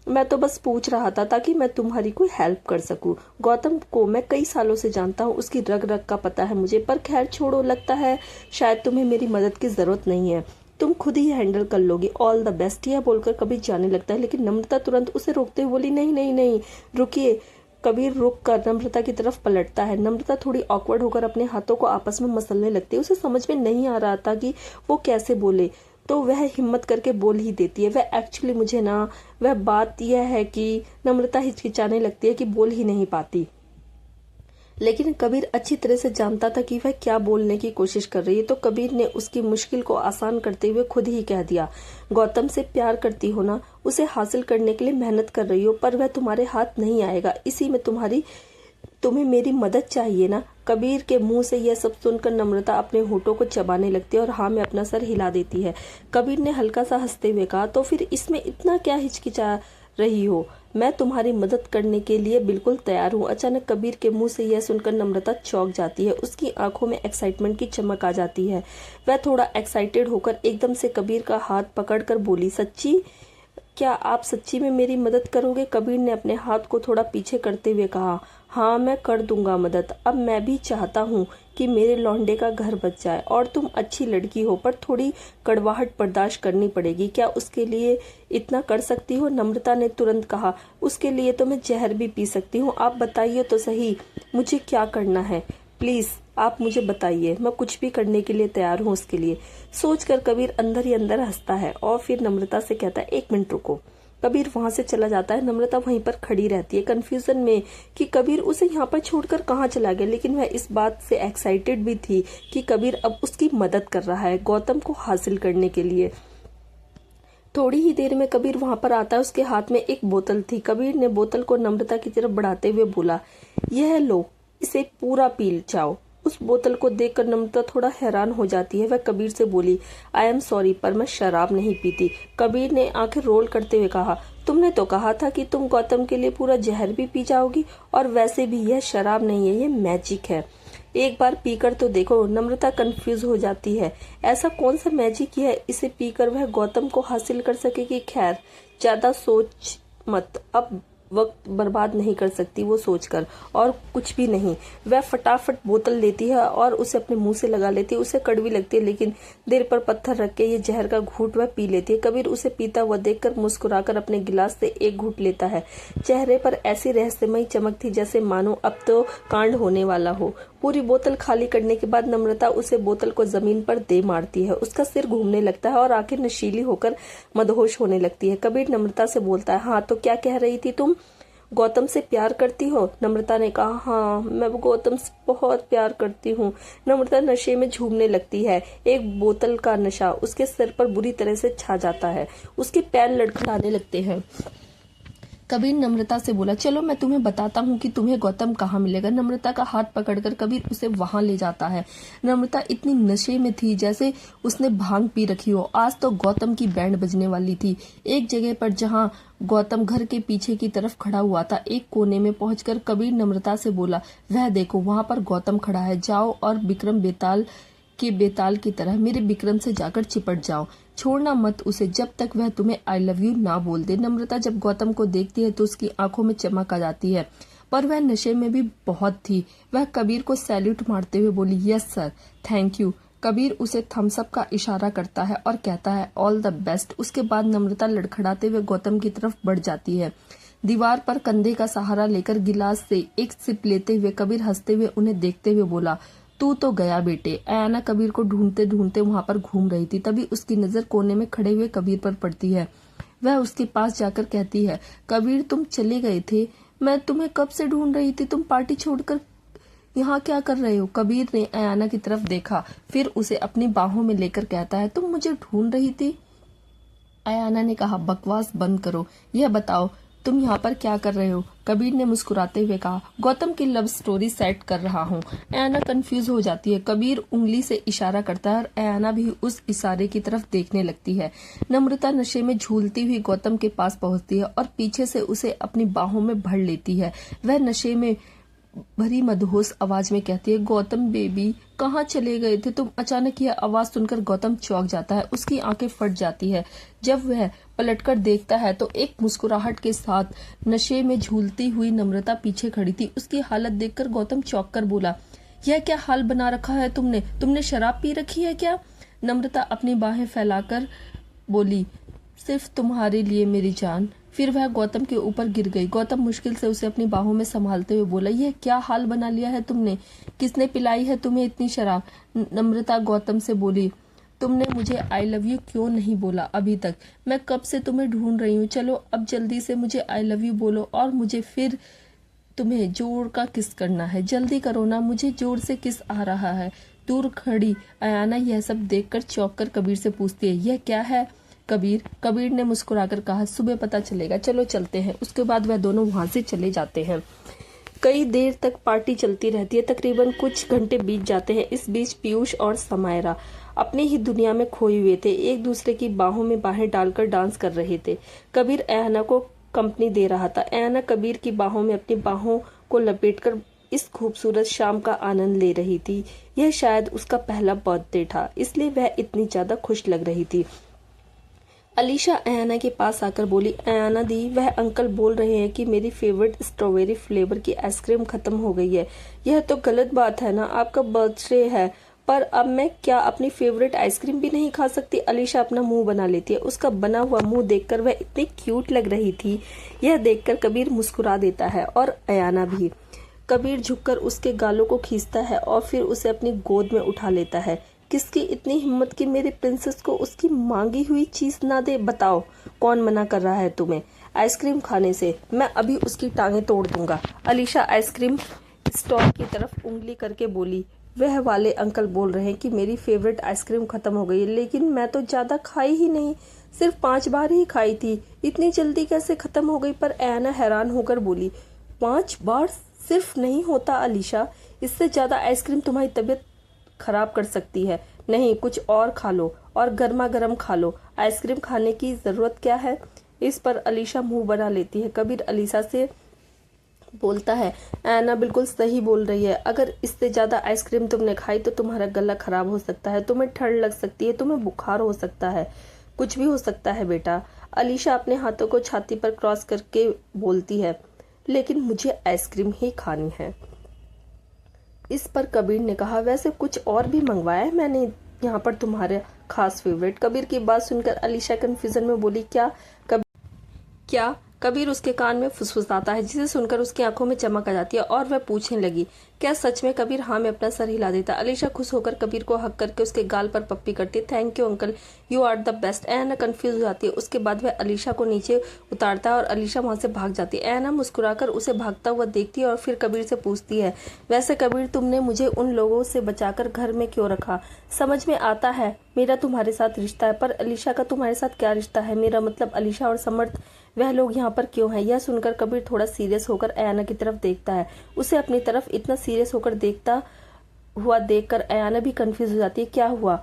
मैं तो बस पूछ रहा था ताकि मैं तुम्हारी कोई हेल्प कर सकूं। गौतम को मैं कई सालों से जानता हूं, उसकी रग रग का पता है मुझे, पर खैर छोड़ो, लगता है शायद तुम्हें मेरी मदद की जरूरत नहीं है, तुम खुद ही हैंडल कर लोगी, ऑल द बेस्ट। यह बोलकर कबीर जाने लगता है, लेकिन नम्रता तुरंत उसे रोकते हुए बोली, नहीं नहीं नहीं, रुकिए। कबीर रुक कर नम्रता की तरफ पलटता है। नम्रता थोड़ी ऑकवर्ड होकर अपने हाथों को आपस में मसलने लगती है। उसे समझ में नहीं आ रहा था कि वो कैसे बोले, तो वह हिम्मत करके बोल ही देती है, वह एक्चुअली मुझे ना, वह बात यह है कि नम्रता हिचकिचाने लगती है कि बोल ही नहीं पाती। लेकिन कबीर अच्छी तरह से जानता था कि वह क्या बोलने की कोशिश कर रही है, तो कबीर ने उसकी मुश्किल को आसान करते हुए खुद ही कह दिया, गौतम से प्यार करती हो ना, उसे हासिल करने के लिए मेहनत कर रही हो, पर वह तुम्हारे हाथ नहीं आएगा, इसी में तुम्हें मेरी मदद चाहिए ना। कबीर के मुंह से यह सब सुनकर नम्रता अपने होठों को चबाने लगती है और हाँ में अपना सर हिला देती है। कबीर ने हल्का सा हंसते हुए कहा, तो फिर इसमें इतना क्या हिचकिचा रही हो, मैं तुम्हारी मदद करने के लिए बिल्कुल तैयार हूँ। अचानक कबीर के मुंह से यह सुनकर नम्रता चौंक जाती है, उसकी आंखों में एक्साइटमेंट की चमक आ जाती है। वह थोड़ा एक्साइटेड होकर एकदम से कबीर का हाथ पकड़कर बोली, सच्ची? क्या आप सच्ची में मेरी मदद करोगे? कबीर ने अपने हाथ को थोड़ा पीछे करते हुए कहा, हाँ मैं कर दूंगा मदद। अब मैं भी चाहता हूँ कि मेरे लौंडे का घर बच जाए, और तुम अच्छी लड़की हो पर थोड़ी कड़वाहट बर्दाश्त करनी पड़ेगी। क्या उसके लिए इतना कर सकती हो? नम्रता ने तुरंत कहा, उसके लिए तो मैं जहर भी पी सकती हूँ। आप बताइए तो सही, मुझे क्या करना है? प्लीज आप मुझे बताइए, मैं कुछ भी करने के लिए तैयार हूँ उसके लिए। सोचकर कबीर अंदर ही अंदर हंसता है और फिर नम्रता से कहता है, 1 मिनट रुको। कबीर वहां से चला जाता है। नम्रता वहीं पर खड़ी रहती है कंफ्यूजन में कि कबीर उसे यहाँ पर छोड़कर कहाँ चला गया, लेकिन वह इस बात से एक्साइटेड भी थी कि कबीर अब उसकी मदद कर रहा है गौतम को हासिल करने के लिए। थोड़ी ही देर में कबीर वहां पर आता है। उसके हाथ में एक बोतल थी। कबीर ने बोतल को नम्रता की तरफ बढ़ाते हुए बोला, यह लो, इसे पूरा पी जाओ। उस बोतल को देखकर नम्रता थोड़ा हैरान हो जाती है। वह कबीर से बोली, आई एम सॉरी पर मैं शराब नहीं पीती। कबीर ने आंखें रोल करते हुए कहा, तुमने तो कहा था कि तुम गौतम के लिए पूरा जहर भी पी जाओगी, और वैसे भी यह शराब नहीं है, यह मैजिक है। एक बार पीकर तो देखो। नम्रता कंफ्यूज हो जाती है। ऐसा कौन सा मैजिक है इसे पीकर वह गौतम को हासिल कर सकेगी? खैर ज्यादा सोच मत, अब वक्त बर्बाद नहीं कर सकती वो सोचकर, और कुछ भी नहीं। वह फटाफट बोतल लेती है और उसे अपने मुंह से लगा लेती है। उसे कड़वी लगती है, लेकिन देर पर पत्थर रख के ये जहर का घूंट वह पी लेती है। कबीर उसे पीता हुआ देखकर मुस्कुराकर अपने गिलास से एक घूंट लेता है। चेहरे पर ऐसी रहस्यमयी चमक थी जैसे मानो अब तो कांड होने वाला हो। पूरी बोतल खाली करने के बाद नम्रता उसे बोतल को जमीन पर दे मारती है। उसका सिर घूमने लगता है और आंखें नशीली होकर मदहोश होने लगती है। कबीर नम्रता से बोलता है, हाँ तो क्या कह रही थी तुम? गौतम से प्यार करती हो? नम्रता ने कहा, हाँ मैं गौतम से बहुत प्यार करती हूँ। नम्रता नशे में झूमने लगती है। एक बोतल का नशा उसके सिर पर बुरी तरह से छा जाता है। उसके पैर लड़खड़ाने लगते हैं। कबीर नम्रता से बोला, चलो मैं तुम्हें बताता हूँ कि तुम्हें गौतम कहाँ मिलेगा। नम्रता का हाथ पकड़कर कबीर उसे वहां ले जाता है। नम्रता इतनी नशे में थी जैसे उसने भांग पी रखी हो। आज तो गौतम की बैंड बजने वाली थी। एक जगह पर जहाँ गौतम घर के पीछे की तरफ खड़ा हुआ था, एक कोने में पहुंचकर कबीर नम्रता से बोला, वह देखो वहां पर गौतम खड़ा है। जाओ और विक्रम बेताल की तरह मेरे विक्रम से जाकर चिपट जाओ। छोड़ना मत उसे जब तक वह तुम्हें आई लव यू ना बोल दे। नम्रता जब गौतम को देखती है तो उसकी आंखों में चमक आ जाती है, पर वह नशे में भी बहुत थी। वह कबीर को सैल्यूट मारते हुए बोली, yes sir, thank you. Kabir उसे थम्स अप का इशारा करता है और कहता है, ऑल द बेस्ट। उसके बाद नम्रता लड़खड़ाते हुए गौतम की तरफ बढ़ जाती है। दीवार पर कंधे का सहारा लेकर गिलास से एक सिप लेते हुए कबीर हंसते हुए उन्हें देखते हुए बोला, तू तो गया बेटे। अयाना कबीर को ढूंढते ढूंढते वहां पर घूम रही थी। तभी उसकी नजर कोने में खड़े हुए कबीर पर पड़ती है। वह उसके पास जाकर कहती है, कबीर तुम चले गए थे, मैं तुम्हें कब से ढूंढ रही थी। तुम पार्टी छोड़कर यहाँ क्या कर रहे हो? कबीर ने अयाना की तरफ देखा, फिर उसे अपनी बाहों में लेकर कहता है, तुम मुझे ढूंढ रही थी? अयाना ने कहा, बकवास बंद करो, यह बताओ तुम यहाँ पर क्या कर रहे हो? कबीर ने मुस्कुराते हुए कहा, गौतम की लव स्टोरी सेट कर रहा हूँ। अयाना कंफ्यूज हो जाती है। कबीर उंगली से इशारा करता है और अयाना भी उस इशारे की तरफ देखने लगती है। नम्रता नशे में झूलती हुई गौतम के पास पहुंचती है और पीछे से उसे अपनी बाहों में भर लेती है। वह नशे में भरी मदहोश आवाज में कहती है, गौतम बेबी कहाँ चले गए थे तुम? अचानक यह आवाज सुनकर गौतम चौंक जाता है। उसकी आंखें फट जाती है। जब वह पलटकर देखता है तो एक मुस्कुराहट के साथ नशे में झूलती हुई नम्रता पीछे खड़ी थी। उसकी हालत देखकर गौतम चौंक कर बोला, यह क्या हाल बना रखा है तुमने शराब पी रखी है क्या? नम्रता अपनी बाहें फैलाकर बोली, सिर्फ तुम्हारे लिए मेरी जान। फिर वह गौतम के ऊपर गिर गई। गौतम मुश्किल से उसे अपनी बाहों में संभालते हुए बोला, यह क्या हाल बना लिया है तुमने? किसने पिलाई है तुम्हें इतनी शराब? नम्रता गौतम से बोली, तुमने मुझे आई लव यू क्यों नहीं बोला अभी तक? मैं कब से तुम्हें ढूंढ रही हूँ। चलो अब जल्दी से मुझे आई लव यू बोलो और मुझे फिर तुम्हें जोर का किस करना है। जल्दी करो ना, मुझे जोर से किस आ रहा है। दूर खड़ी अयाना यह सब देखकर चौंक कर कबीर से पूछती है, यह क्या है कबीर ने मुस्कुराकर कहा, सुबह पता चलेगा, चलो चलते हैं। उसके बाद वह दोनों वहां से चले जाते हैं। कई देर तक पार्टी चलती रहती है। तकरीबन कुछ घंटे बीत जाते हैं। इस बीच पीयूष और समायरा अपनी ही दुनिया में खोए हुए थे। एक दूसरे की बाहों में बाहें डालकर डांस कर रहे थे। कबीर अयाना को कंपनी दे रहा था। अयाना कबीर की बाहों में अपनी बाहों को लपेटकर इस खूबसूरत शाम का आनंद ले रही थी। यह शायद उसका पहला बर्थडे था, इसलिए वह इतनी ज्यादा खुश लग रही थी। अलीशा अयाना के पास आकर बोली, अयाना दी, वह अंकल बोल रहे हैं कि मेरी फेवरेट स्ट्रॉबेरी फ्लेवर की आइसक्रीम खत्म हो गई है। यह तो गलत बात है ना, आपका बर्थडे है। पर अब मैं क्या अपनी फेवरेट आइसक्रीम भी नहीं खा सकती? अलीशा अपना मुंह बना लेती है। उसका बना हुआ मुंह देखकर वह इतनी क्यूट लग रही थी। यह देखकर कबीर मुस्कुरा देता है और अयाना भी। कबीर झुककर उसके गालों को खींचता है और फिर उसे अपनी गोद में उठा लेता है। किसकी इतनी हिम्मत कि मेरे प्रिंसेस को उसकी मांगी हुई चीज ना दे? बताओ, कौन मना कर रहा है तुम्हें आइसक्रीम खाने से? मैं अभी उसकी टांगें तोड़ दूंगा। अलीशा आइसक्रीम स्टॉल की तरफ उंगली करके बोली, वह वाले अंकल बोल रहे हैं कि मेरी फेवरेट आइसक्रीम खत्म हो गई है, लेकिन मैं तो ज्यादा खाई ही नहीं, सिर्फ 5 बार ही खाई थी। इतनी जल्दी कैसे खत्म हो गई? पर ऐना हैरान होकर बोली, 5 बार सिर्फ नहीं होता अलीशा, इससे ज्यादा आइसक्रीम तुम्हारी तबीयत खराब कर सकती है। नहीं, कुछ और खा लो और गर्मा गर्म खा लो। आइसक्रीम खाने की जरूरत क्या है? इस पर अलीशा मुंह बना लेती है। कबीर अलीशा से बोलता है, ऐना बिल्कुल सही बोल रही है। अगर इससे ज्यादा आइसक्रीम तुमने खाई तो तुम्हारा गला खराब हो सकता है, तुम्हें ठंड लग सकती है, तुम्हें बुखार हो सकता है, कुछ भी हो सकता है बेटा। अलीशा अपने हाथों को छाती पर क्रॉस करके बोलती है, लेकिन मुझे आइसक्रीम ही खानी है। इस पर कबीर ने कहा, वैसे कुछ और भी मंगवाया है मैंने यहाँ पर तुम्हारे खास फेवरेट। कबीर की बात सुनकर अलीशा कंफ्यूजन में बोली, क्या? कबीर उसके कान में फुसफुसाता है, जिसे सुनकर उसकी आंखों में चमक आ जाती है और वह पूछने लगी, क्या सच में? कबीर हाँ में अपना सर हिला देता। अलीशा खुश होकर कबीर को हक करके उसके गाल पर पप्पी करती। Thank you uncle, you are the best. Aina confuse हो जाती है। उसके बाद वह अलीशा को नीचे उतारता है और अलीशा वहां से भाग जाती है। ऐना मुस्कुराकर उसे भागता हुआ देखती है और फिर कबीर से पूछती है, वैसे कबीर, तुमने मुझे उन लोगों से बचाकर घर में क्यों रखा? समझ में आता है मेरा तुम्हारे साथ रिश्ता है, पर अलीशा का तुम्हारे साथ क्या रिश्ता है? मेरा मतलब अलीशा और समर्थ, वह लोग यहाँ पर क्यों हैं? यह सुनकर कबीर थोड़ा सीरियस होकर अयाना की तरफ देखता है। उसे अपनी तरफ इतना सीरियस होकर देखता हुआ देखकर अयाना भी कंफ्यूज हो जाती है। क्या हुआ?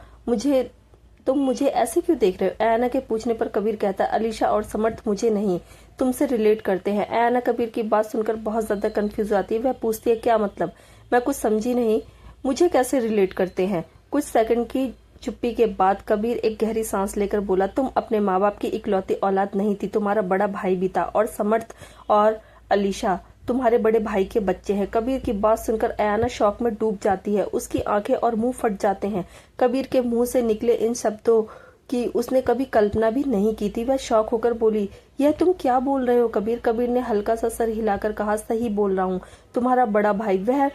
तुम मुझे ऐसे क्यों देख रहे हो? अयाना के पूछने पर कबीर कहता है, अलीशा और समर्थ मुझे नहीं, तुमसे रिलेट करते हैं। अयाना कबीर की बात सुनकर बहुत ज्यादा कंफ्यूज हो जाती है। वह पूछती है, क्या मतलब? मैं कुछ समझी नहीं, मुझे कैसे रिलेट करते हैं? कुछ सेकंड की चुप्पी के बाद कबीर एक गहरी सांस लेकर बोला, तुम अपने माँ बाप की इकलौती औलाद नहीं थी, तुम्हारा बड़ा भाई भी था, और समर्थ और अलीशा तुम्हारे बड़े भाई के बच्चे हैं। कबीर की बात सुनकर अयाना शौक में डूब जाती है। उसकी आंखें और मुंह फट जाते हैं। कबीर के मुंह से निकले इन शब्दों की उसने कभी कल्पना भी नहीं की थी। वह शौक होकर बोली, यह तुम क्या बोल रहे हो कबीर? कबीर ने हल्का सा सर हिलाकर कहा, सही बोल रहा हूँ। तुम्हारा बड़ा भाई, वह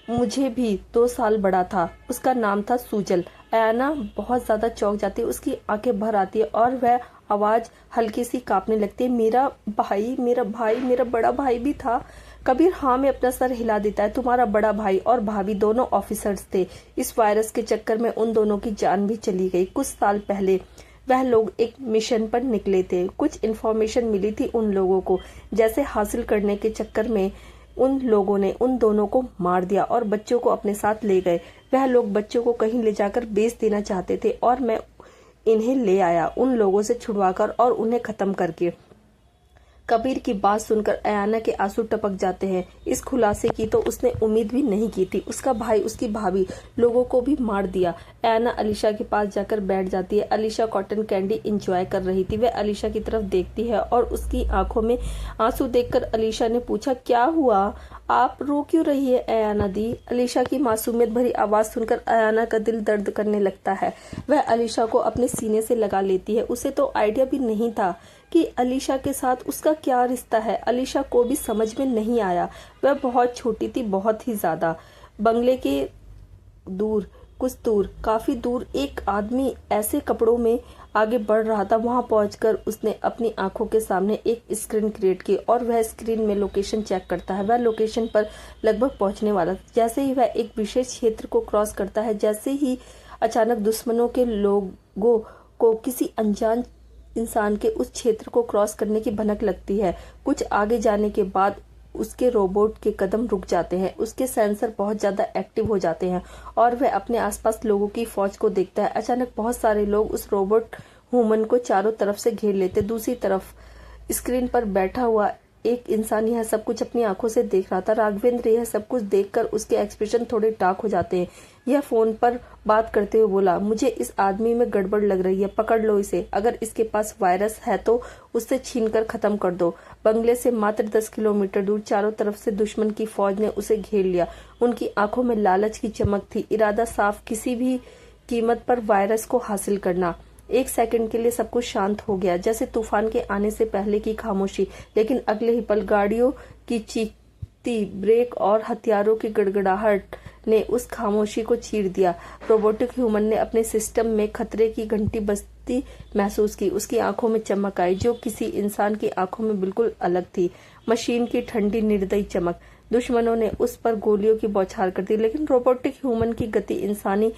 मुझे भी 2 साल बड़ा था, उसका नाम था सुजल। अयाना बहुत ज्यादा चौंक जाती है, उसकी आंखें भर आती है और वह आवाज हल्की सी कांपने लगती है। मेरा भाई, मेरा बड़ा भाई भी था। कबीर हाँ में अपना सर हिला देता है। तुम्हारा बड़ा भाई और भाभी दोनों ऑफिसर्स थे। इस वायरस के चक्कर में उन दोनों की जान भी चली गई। कुछ साल पहले वह लोग एक मिशन पर निकले थे। कुछ इन्फॉर्मेशन मिली थी उन लोगों को, जैसे हासिल करने के चक्कर में उन लोगों ने उन दोनों को मार दिया और बच्चों को अपने साथ ले गए। वह लोग बच्चों को कहीं ले जाकर बेच देना चाहते थे और मैं इन्हें ले आया, उन लोगों से छुड़वाकर और उन्हें खत्म करके। कबीर की बात सुनकर अयाना के आंसू टपक जाते हैं। इस खुलासे की तो उसने उम्मीद भी नहीं की थी। उसका भाई, उसकी भाभी लोगों को भी मार दिया। अयाना अलीशा के पास जाकर बैठ जाती है। अलीशा कॉटन कैंडी एंजॉय कर रही थी। वह अलीशा की तरफ देखती है और उसकी आंखों में आंसू देखकर अलीशा ने पूछा, क्या हुआ? आप रो क्यों रही है अयाना दी? अलीशा की मासूमियत भरी आवाज सुनकर अयाना का दिल दर्द करने लगता है। वह अलीशा को अपने सीने से लगा लेती है। उसे तो आइडिया भी नहीं था कि अलीशा के साथ उसका क्या रिश्ता है। अलीशा को भी समझ में नहीं आया। वह बहुत छोटी थी, बहुत ही ज्यादा। बंगले के कुछ दूर, काफी दूर एक आदमी ऐसे कपड़ों में आगे बढ़ रहा था। वहां पहुंचकर उसने अपनी आंखों के सामने एक स्क्रीन क्रिएट की और वह स्क्रीन में लोकेशन चेक करता है। वह लोकेशन पर लगभग पहुंचने वाला। जैसे ही वह एक विशेष क्षेत्र को क्रॉस करता है, जैसे ही अचानक दुश्मनों के लोगों को किसी अनजान इंसान के उस क्षेत्र को क्रॉस करने की भनक लगती है। कुछ आगे जाने के बाद उसके रोबोट के कदम रुक जाते हैं। उसके सेंसर बहुत ज्यादा एक्टिव हो जाते हैं और वह अपने आसपास लोगों की फौज को देखता है। अचानक बहुत सारे लोग उस रोबोट ह्यूमन को चारों तरफ से घेर लेते। दूसरी तरफ स्क्रीन पर बैठा हुआ एक इंसान यह सब कुछ अपनी आंखों से देख रहा था। राघवेंद्र यह सब कुछ देखकर उसके एक्सप्रेशन थोड़े डार्क हो जाते हैं। यह फोन पर बात करते हुए बोला, मुझे इस आदमी में गड़बड़ लग रही है, पकड़ लो इसे। अगर इसके पास वायरस है तो उससे छीनकर खत्म कर दो। बंगले से मात्र 10 किलोमीटर दूर चारों तरफ से दुश्मन की फौज ने उसे घेर लिया। उनकी आंखों में लालच की चमक थी, इरादा साफ, किसी भी कीमत पर वायरस को हासिल करना। एक सेकंड के लिए सब कुछ शांत हो गया, जैसे तूफान के आने से पहले की खामोशी। लेकिन अगले ही पल गाड़ियों की चीखती ब्रेक और हथियारों की गड़गड़ाहट ने उस खामोशी को चीर दिया। रोबोटिक ह्यूमन ने अपने सिस्टम में खतरे की घंटी बजती महसूस की। उसकी आंखों में चमक आई जो किसी इंसान की आंखों में बिल्कुल अलग थी। मशीन की ठंडी निर्दयी चमक। दुश्मनों ने उस पर गोलियों की बौछार कर दी, लेकिन रोबोटिक ह्यूमन की गति इंसानी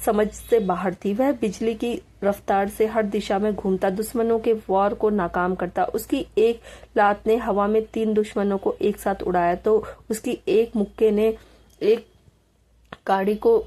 समझ से बाहर थी। वह बिजली की रफ्तार से हर दिशा में घूमता, दुश्मनों के वार को नाकाम करता। उसकी एक लात ने हवा में 3 दुश्मनों को एक साथ उड़ाया तो उसकी एक मुक्के ने एक गाड़ी को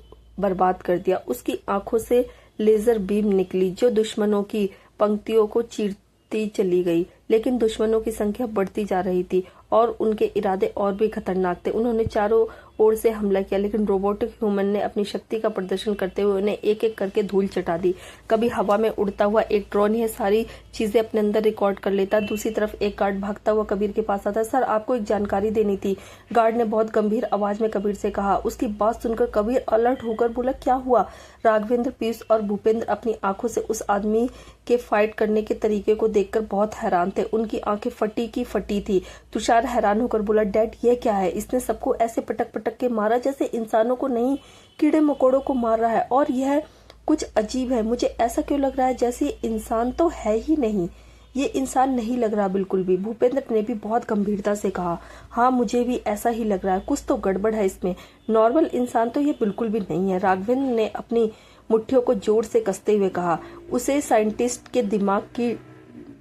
बर्बाद कर दिया। उसकी आंखों से लेजर बीम निकली जो दुश्मनों की पंक्तियों को चीरती चली गई। लेकिन दुश्मनों की संख्या बढ़ती जा रही थी और उनके इरादे और भी खतरनाक थे। उन्होंने चारों ओर से हमला किया, लेकिन रोबोटिक ह्यूमन ने अपनी शक्ति का प्रदर्शन करते हुए उन्हें एक एक करके धूल चटा दी। कभी हवा में उड़ता हुआ एक ड्रोन यह सारी चीजें अपने अंदर रिकॉर्ड कर लेता। दूसरी तरफ एक गार्ड भागता हुआ कबीर के पास आता। सर, आपको एक जानकारी देनी थी, गार्ड ने बहुत गंभीर आवाज में कबीर से कहा। उसकी बात सुनकर कबीर अलर्ट होकर बोला, क्या हुआ? राघवेंद्र, पीयूष और भूपेंद्र अपनी आंखों से उस आदमी के फाइट करने के तरीके को देखकर बहुत हैरान थे। उनकी आंखें फटी की फटी थी। तुषार हैरान होकर बोला, डैड ये क्या है? इसने सबको ऐसे पटक पटक के मारा जैसे इंसानों को नहीं, कीड़े मकोड़ों को मार रहा है। और यह कुछ अजीब है, मुझे ऐसा क्यों लग रहा है जैसे इंसान तो है ही नहीं। ये इंसान नहीं लग रहा बिल्कुल भी। भूपेंद्र ने भी बहुत गंभीरता से कहा, हाँ मुझे भी ऐसा ही लग रहा है, कुछ तो गड़बड़ है इसमें। नॉर्मल इंसान तो ये बिल्कुल भी नहीं है। राघवेंद्र ने अपनी मुट्ठियों को जोर से कसते हुए कहा, उसे साइंटिस्ट के दिमाग की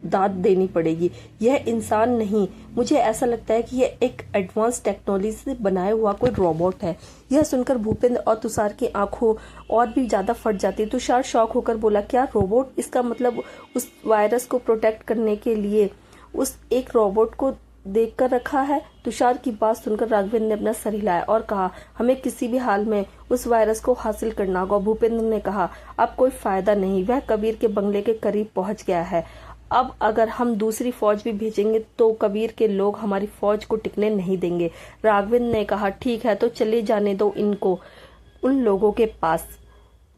दाद देनी पड़ेगी। यह इंसान नहीं, मुझे ऐसा लगता है कि यह एक एडवांस टेक्नोलॉजी से बनाया हुआ कोई रोबोट है। यह सुनकर भूपेंद्र और तुषार की आंखों और भी ज्यादा फट जाती। तुषार शॉक होकर बोला, क्या रोबोट? इसका मतलब उस वायरस को प्रोटेक्ट करने के लिए उस एक रोबोट को देख कर रखा है? तुषार की बात सुनकर राघवेंद्र ने अपना सर हिलाया और कहा, हमें किसी भी हाल में उस वायरस को हासिल करना होगा। भूपेंद्र ने कहा, अब कोई फायदा नहीं, वह कबीर के बंगले के करीब पहुंच गया है। अब अगर हम दूसरी फौज भी भेजेंगे तो कबीर के लोग हमारी फौज को टिकने नहीं देंगे। राघवेंद्र ने कहा, ठीक है तो चले जाने दो इनको, उन लोगों के पास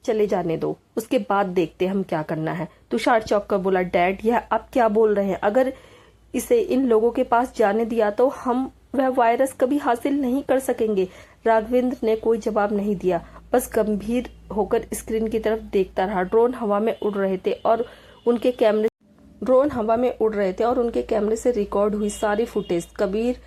चले जाने दो, उसके बाद देखते हम क्या करना है। तुषार चौंक कर बोला, डैड यह आप क्या बोल रहे हैं? अगर इसे इन लोगों के पास जाने दिया तो हम वह वायरस कभी हासिल नहीं कर सकेंगे। राघवेंद्र ने कोई जवाब नहीं दिया, बस गंभीर होकर स्क्रीन की तरफ देखता रहा। ड्रोन हवा में उड़ रहे थे और उनके कैमरे से रिकॉर्ड हुई सारी फुटेज कबीर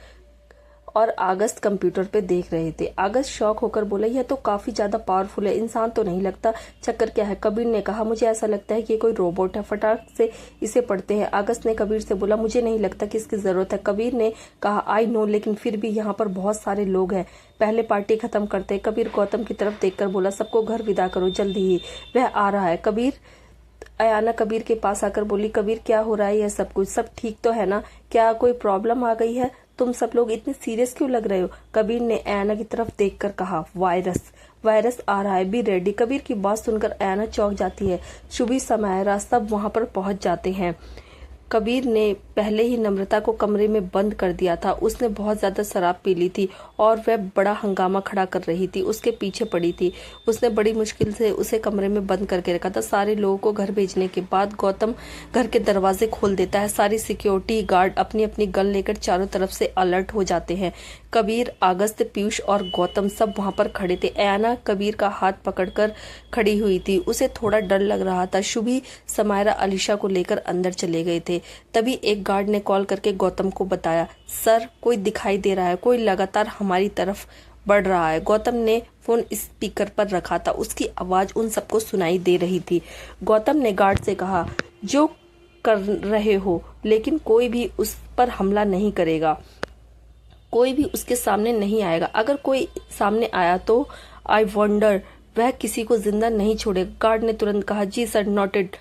और आगस्त कंप्यूटर पे देख रहे थे। आगस्त शॉक होकर बोला, यह तो काफी ज्यादा पावरफुल है, इंसान तो नहीं लगता। चक्कर क्या है? कबीर ने कहा, मुझे ऐसा लगता है कि ये कोई रोबोट है, फटाक से इसे पढ़ते हैं। आगस्त ने कबीर से बोला, मुझे नहीं लगता कि इसकी जरूरत है। कबीर ने कहा, आई नो, लेकिन फिर भी यहाँ पर बहुत सारे लोग हैं, पहले पार्टी खत्म करते हैं। कबीर गौतम की तरफ देखकर बोला, सबको घर विदा करो जल्दी ही, वह आ रहा है। अयाना कबीर के पास आकर बोली, कबीर क्या हो रहा है? यह सब कुछ सब ठीक तो है ना? क्या कोई प्रॉब्लम आ गई है? तुम सब लोग इतने सीरियस क्यों लग रहे हो? कबीर ने अयाना की तरफ देखकर कहा, वायरस आ रहा है, बी रेडी। कबीर की बात सुनकर अयाना चौंक जाती है। शुभ ही समय, रास्ता वहां पर पहुंच जाते हैं। कबीर ने पहले ही नम्रता को कमरे में बंद कर दिया था। उसने बहुत ज्यादा शराब पी ली थी और वह बड़ा हंगामा खड़ा कर रही थी, उसके पीछे पड़ी थी। उसने बड़ी मुश्किल से उसे कमरे में बंद करके रखा था। सारे लोगों को घर भेजने के बाद गौतम घर के दरवाजे खोल देता है। सारी सिक्योरिटी गार्ड अपनी अपनी गन लेकर चारों तरफ से अलर्ट हो जाते हैं। कबीर, आगस्त, पीयूष और गौतम सब वहां पर खड़े थे। अयाना कबीर का हाथ पकड़कर खड़ी हुई थी, उसे थोड़ा डर लग रहा था। शुभी, समायरा, अलीशा को लेकर अंदर चले गए थे। तभी एक गार्ड ने कॉल करके गौतम को बताया, सर कोई दिखाई दे रहा है, कोई लगातार हमारी तरफ बढ़ रहा है। गौतम ने फोन स्पीकर पर रखा था, उसकी आवाज उन सबको सुनाई दे रही थी। गौतम ने गार्ड से कहा, जो कर रहे हो, लेकिन कोई भी उस पर हमला नहीं करेगा, कोई भी उसके सामने नहीं आएगा। अगर कोई सामने आया तो आई वंडर, वह किसी को जिंदा नहीं छोड़ेगा। गार्ड ने तुरंत कहा, जी सर, नोटेड।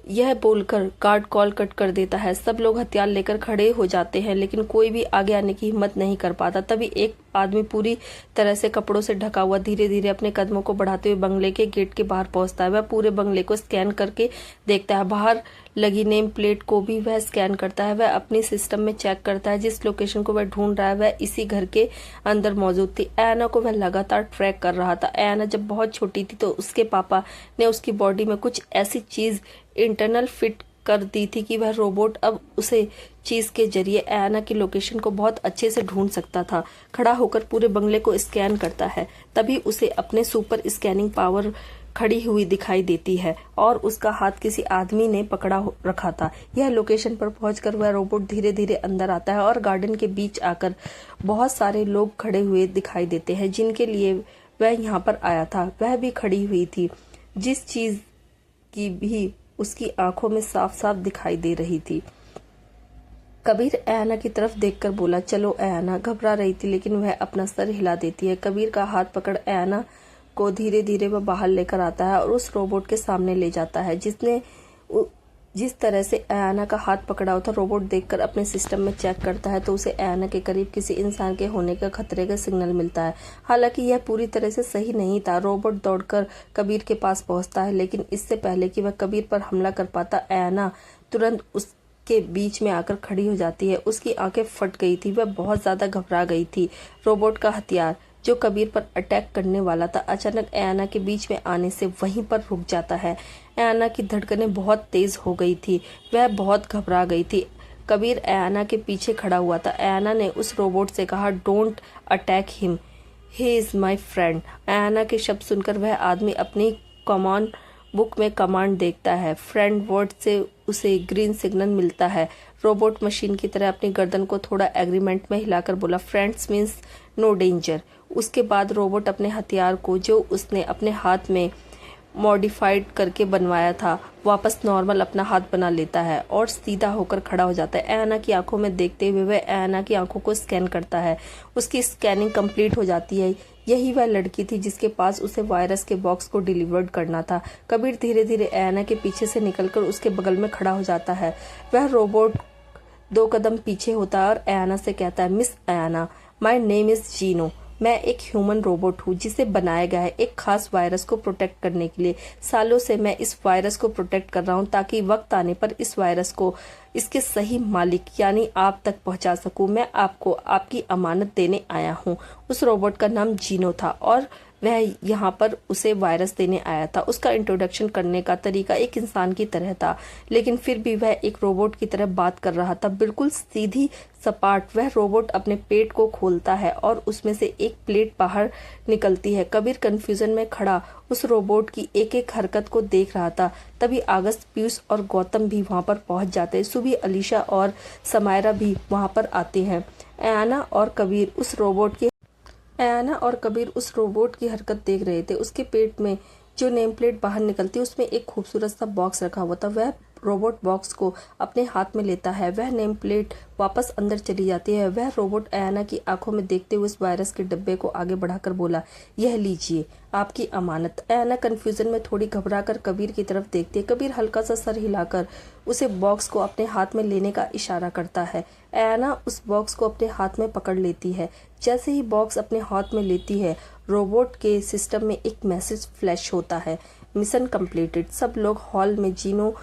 यह बोलकर गार्ड कॉल कट कर देता है। सब लोग हथियार लेकर खड़े हो जाते हैं, लेकिन कोई भी आगे आने की हिम्मत नहीं कर पाता। तभी एक आदमी पूरी तरह से कपड़ों से ढका हुआ धीरे धीरे अपने कदमों को बढ़ाते हुए बंगले के गेट के बाहर पहुंचता है। वह पूरे बंगले को स्कैन करके देखता है। बाहर लगी नेम प्लेट को भी वह स्कैन करता है। वह अपनी सिस्टम में चेक करता है जिस लोकेशन को वह ढूंढ रहा है वह इसी घर के अंदर मौजूद थी। एना को वह लगातार ट्रैक कर रहा था। एना जब बहुत छोटी थी तो उसके पापा ने उसकी बॉडी में कुछ ऐसी चीज इंटरनल फिट कर दी थी कि वह रोबोट अब उसे चीज के जरिए एना की लोकेशन को बहुत अच्छे से ढूंढ सकता था। खड़ा होकर पूरे बंगले को स्कैन करता है। तभी उसे अपने सुपर स्कैनिंग पावर खड़ी हुई दिखाई देती है और उसका हाथ किसी आदमी ने पकड़ा रखा था। यह लोकेशन पर पहुंचकर वह रोबोट धीरे धीरे अंदर आता है और गार्डन के बीच आकर बहुत सारे लोग खड़े हुए दिखाई देते हैं जिनके लिए वह यहाँ पर आया था। वह भी खड़ी हुई थी, जिस चीज की भी उसकी आंखों में साफ साफ दिखाई दे रही थी। कबीर एना की तरफ देखकर बोला, चलो। एना घबरा रही थी लेकिन वह अपना सर हिला देती है। कबीर का हाथ पकड़ एना को धीरे धीरे वह बाहर लेकर आता है और उस रोबोट के सामने ले जाता है जिसने जिस तरह से एना का हाथ पकड़ा होता। रोबोट देखकर अपने सिस्टम में चेक करता है तो उसे एना के करीब किसी इंसान के होने का खतरे का सिग्नल मिलता है। हालांकि यह पूरी तरह से सही नहीं था। रोबोट दौड़कर कबीर के पास पहुंचता है, लेकिन इससे पहले कि वह कबीर पर हमला कर पाता एना तुरंत उसके बीच में आकर खड़ी हो जाती है। उसकी आंखें फट गई थी, वह बहुत ज्यादा घबरा गई थी। रोबोट का हथियार जो कबीर पर अटैक करने वाला था अचानक एना के बीच में आने से वहीं पर रुक जाता है। एना की धड़कनें बहुत तेज हो गई थी, वह बहुत घबरा गई थी। कबीर एना के पीछे खड़ा हुआ था। एना ने उस रोबोट से कहा, don't attack him, he is my friend. Ana के शब्द सुनकर वह आदमी अपनी कमांड बुक में कमांड देखता है। फ्रेंड वर्ड से उसे ग्रीन सिग्नल मिलता है। रोबोट मशीन की तरह अपनी गर्दन को थोड़ा एग्रीमेंट में हिलाकर बोला, फ्रेंड्स मीन्स नो डेंजर। उसके बाद रोबोट अपने हथियार को जो उसने अपने हाथ में मॉडिफाइड करके बनवाया था वापस नॉर्मल अपना हाथ बना लेता है और सीधा होकर खड़ा हो जाता है। एना की आंखों में देखते हुए वह एना की आंखों को स्कैन करता है। उसकी स्कैनिंग कंप्लीट हो जाती है। यही वह लड़की थी जिसके पास उसे वायरस के बॉक्स को डिलीवर्ड करना था। कबीर धीरे धीरे एना के पीछे से निकलकर उसके बगल में खड़ा हो जाता है। वह रोबोट 2 कदम पीछे होता है और एना से कहता है, Miss Ana, my name is Gino. मैं एक ह्यूमन रोबोट हूँ जिसे बनाया गया है एक खास वायरस को प्रोटेक्ट करने के लिए। सालों से मैं इस वायरस को प्रोटेक्ट कर रहा हूँ ताकि वक्त आने पर इस वायरस को इसके सही मालिक यानी आप तक पहुंचा सकूं। मैं आपको आपकी अमानत देने आया हूँ। उस रोबोट का नाम जीनो था और वह यहाँ पर उसे वायरस देने आया था। उसका इंट्रोडक्शन करने का तरीका एक इंसान की तरह था, लेकिन फिर भी वह एक रोबोट की तरह बात कर रहा था, बिल्कुल सीधी सपाट। वह रोबोट अपने पेट को खोलता है और उसमें से एक प्लेट बाहर निकलती है। कबीर कंफ्यूजन में खड़ा उस रोबोट की एक एक हरकत को देख रहा था। तभी अगस्त, पीयूष और गौतम भी वहां पर पहुंच जाते हैं। सुबह, अलीशा और समायरा भी वहां पर आते हैं। एना और कबीर उस रोबोट की हरकत देख रहे थे। उसके पेट में जो नेम प्लेट बाहर निकलती उसमें एक खूबसूरत सा बॉक्स रखा हुआ था। वह रोबोट बॉक्स को अपने हाथ में लेता है। वह नेम प्लेट वापस अंदर चली जाती है। वह रोबोट एना की आंखों में देखते हुए उस वायरस के डब्बे को आगे बढ़ाकर बोला, यह लीजिए आपकी अमानत। एना कंफ्यूजन में थोड़ी घबराकर कबीर की तरफ देखती है। कबीर हल्का सा सर हिलाकर उसे बॉक्स को अपने हाथ में लेने का इशारा करता है। एना उस बॉक्स को अपने हाथ में पकड़ लेती है। जैसे ही बॉक्स अपने हाथ में लेती है, रोबोट के सिस्टम में एक मैसेज फ्लैश होता है, मिशन कंप्लीटेड। सब लोग हॉल में जीनो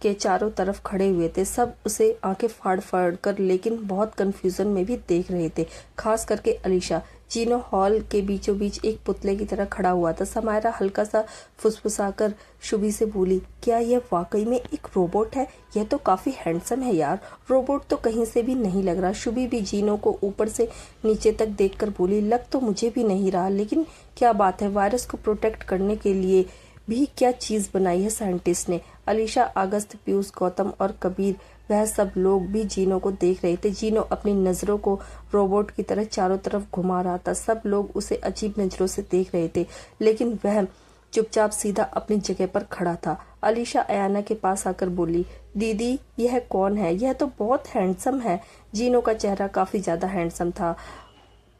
के चारों तरफ खड़े हुए थे। सब उसे आंखें फाड़ फाड़ कर लेकिन बहुत कंफ्यूजन में भी देख रहे थे, खास करके अलीशा। जीनो हॉल के बीचों बीच एक पुतले की तरह खड़ा हुआ था। समायरा हल्का सा फुसफुसाकर शुभी से बोली, क्या यह वाकई में एक रोबोट है? यह तो काफी हैंडसम है यार, रोबोट तो कहीं से भी नहीं लग रहा। शुभी भी जीनो को ऊपर से नीचे तक देखकर बोली, लग तो मुझे भी नहीं रहा, लेकिन क्या बात है, वायरस को प्रोटेक्ट करने के लिए भी क्या चीज बनाई है साइंटिस्ट ने। अलीशा, अगस्त, पीयूष, गौतम और कबीर वह सब लोग भी जीनो को देख रहे थे। जीनो अपनी नजरों को रोबोट की तरह चारों तरफ घुमा रहा था। सब लोग उसे अजीब नजरों से देख रहे थे, लेकिन वह चुपचाप सीधा अपनी जगह पर खड़ा था। अलीशा अयाना के पास आकर बोली, दीदी यह कौन है? यह तो बहुत हैंडसम है। जीनो का चेहरा काफी ज्यादा हैंडसम था।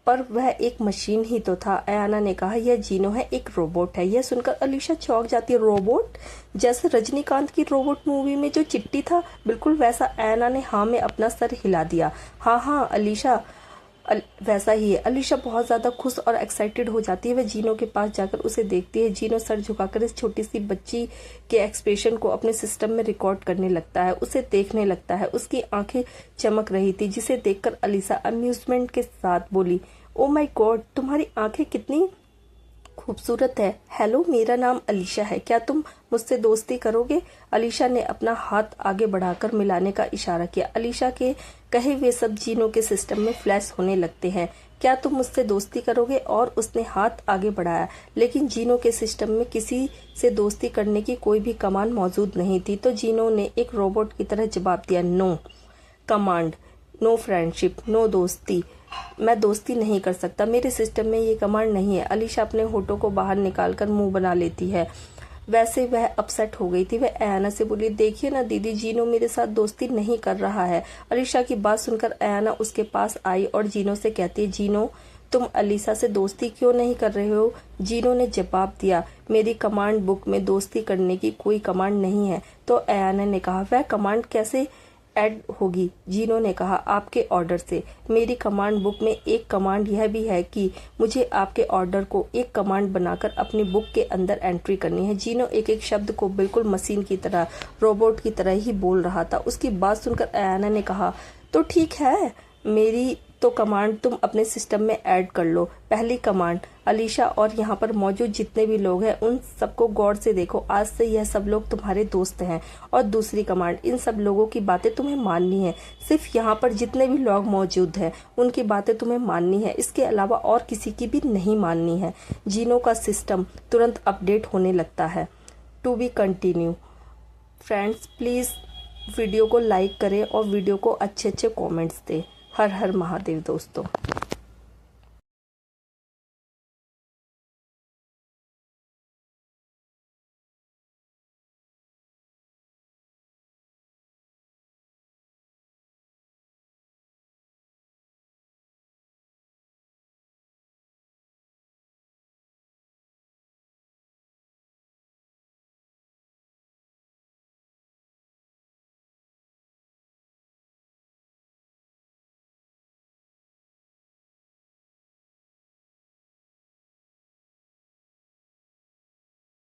पर वह एक मशीन ही तो था। अयाना ने कहा, यह जीनो है, एक रोबोट है। यह सुनकर अलीशा चौंक जाती है। रोबोट? जैसे रजनीकांत की रोबोट मूवी में जो चिट्टी था, बिल्कुल वैसा। अयाना ने हाँ में अपना सर हिला दिया। हाँ हाँ अलीशा, वैसा ही है। अलीशा बहुत ज्यादा खुश और एक्साइटेड हो जाती है। वह जीनो के पास जाकर उसे देखती है। जीनो सर झुकाकर इस छोटी सी बच्ची के एक्सप्रेशन को अपने सिस्टम में रिकॉर्ड करने लगता है, उसे देखने लगता है। उसकी आंखें चमक रही थी, जिसे देखकर अलीशा अम्यूजमेंट के साथ बोली, ओ माय गॉड, तुम्हारी आंखें कितनी खूबसूरत है। हेलो, मेरा नाम अलीशा है, क्या तुम मुझसे दोस्ती करोगे? अलीशा ने अपना हाथ आगे बढ़ाकर मिलाने का इशारा किया। अलीशा के कहे हुए सब जीनों के सिस्टम में फ्लैश होने लगते हैं। क्या तुम मुझसे दोस्ती करोगे? और उसने हाथ आगे बढ़ाया, लेकिन जीनों के सिस्टम में किसी से दोस्ती करने की कोई भी कमांड मौजूद नहीं थी। तो जीनों ने एक रोबोट की तरह जवाब दिया, no command, no friendship, no दोस्ती। मैं दोस्ती नहीं कर सकता, मेरे सिस्टम में ये कमांड नहीं है। अलीशा अपने होठों को बाहर निकालकर मुंह बना लेती है। वैसे वह अपसेट हो गई थी। वह अयाना से बोली, देखिए ना दीदी, जीनो मेरे साथ दोस्ती नहीं कर रहा है। अलीशा की बात सुनकर अयाना उसके पास आई और जीनो से कहती है, जीनो तुम अलीशा से दोस्ती क्यों नहीं कर रहे हो? जीनो ने जवाब दिया, मेरी कमांड बुक में दोस्ती करने की कोई कमांड नहीं है। तो अयाना ने कहा, वह कमांड कैसे ऐड होगी? जीनो ने कहा, आपके ऑर्डर से। मेरी कमांड बुक में एक कमांड यह भी है कि मुझे आपके ऑर्डर को एक कमांड बनाकर अपनी बुक के अंदर एंट्री करनी है। जीनो एक एक शब्द को बिल्कुल मशीन की तरह, रोबोट की तरह ही बोल रहा था। उसकी बात सुनकर अयाना ने कहा, तो ठीक है, मेरी तो कमांड तुम अपने सिस्टम में ऐड कर लो। पहली कमांड, अलीशा और यहाँ पर मौजूद जितने भी लोग हैं उन सबको गौर से देखो, आज से यह सब लोग तुम्हारे दोस्त हैं। और दूसरी कमांड, इन सब लोगों की बातें तुम्हें माननी है। सिर्फ यहाँ पर जितने भी लोग मौजूद हैं उनकी बातें तुम्हें माननी है, इसके अलावा और किसी की भी नहीं माननी है। जीनो का सिस्टम तुरंत अपडेट होने लगता है। To be continue. Friends please video को लाइक करें और वीडियो को अच्छे अच्छे कमेंट्स दें। हर हर महादेव दोस्तों।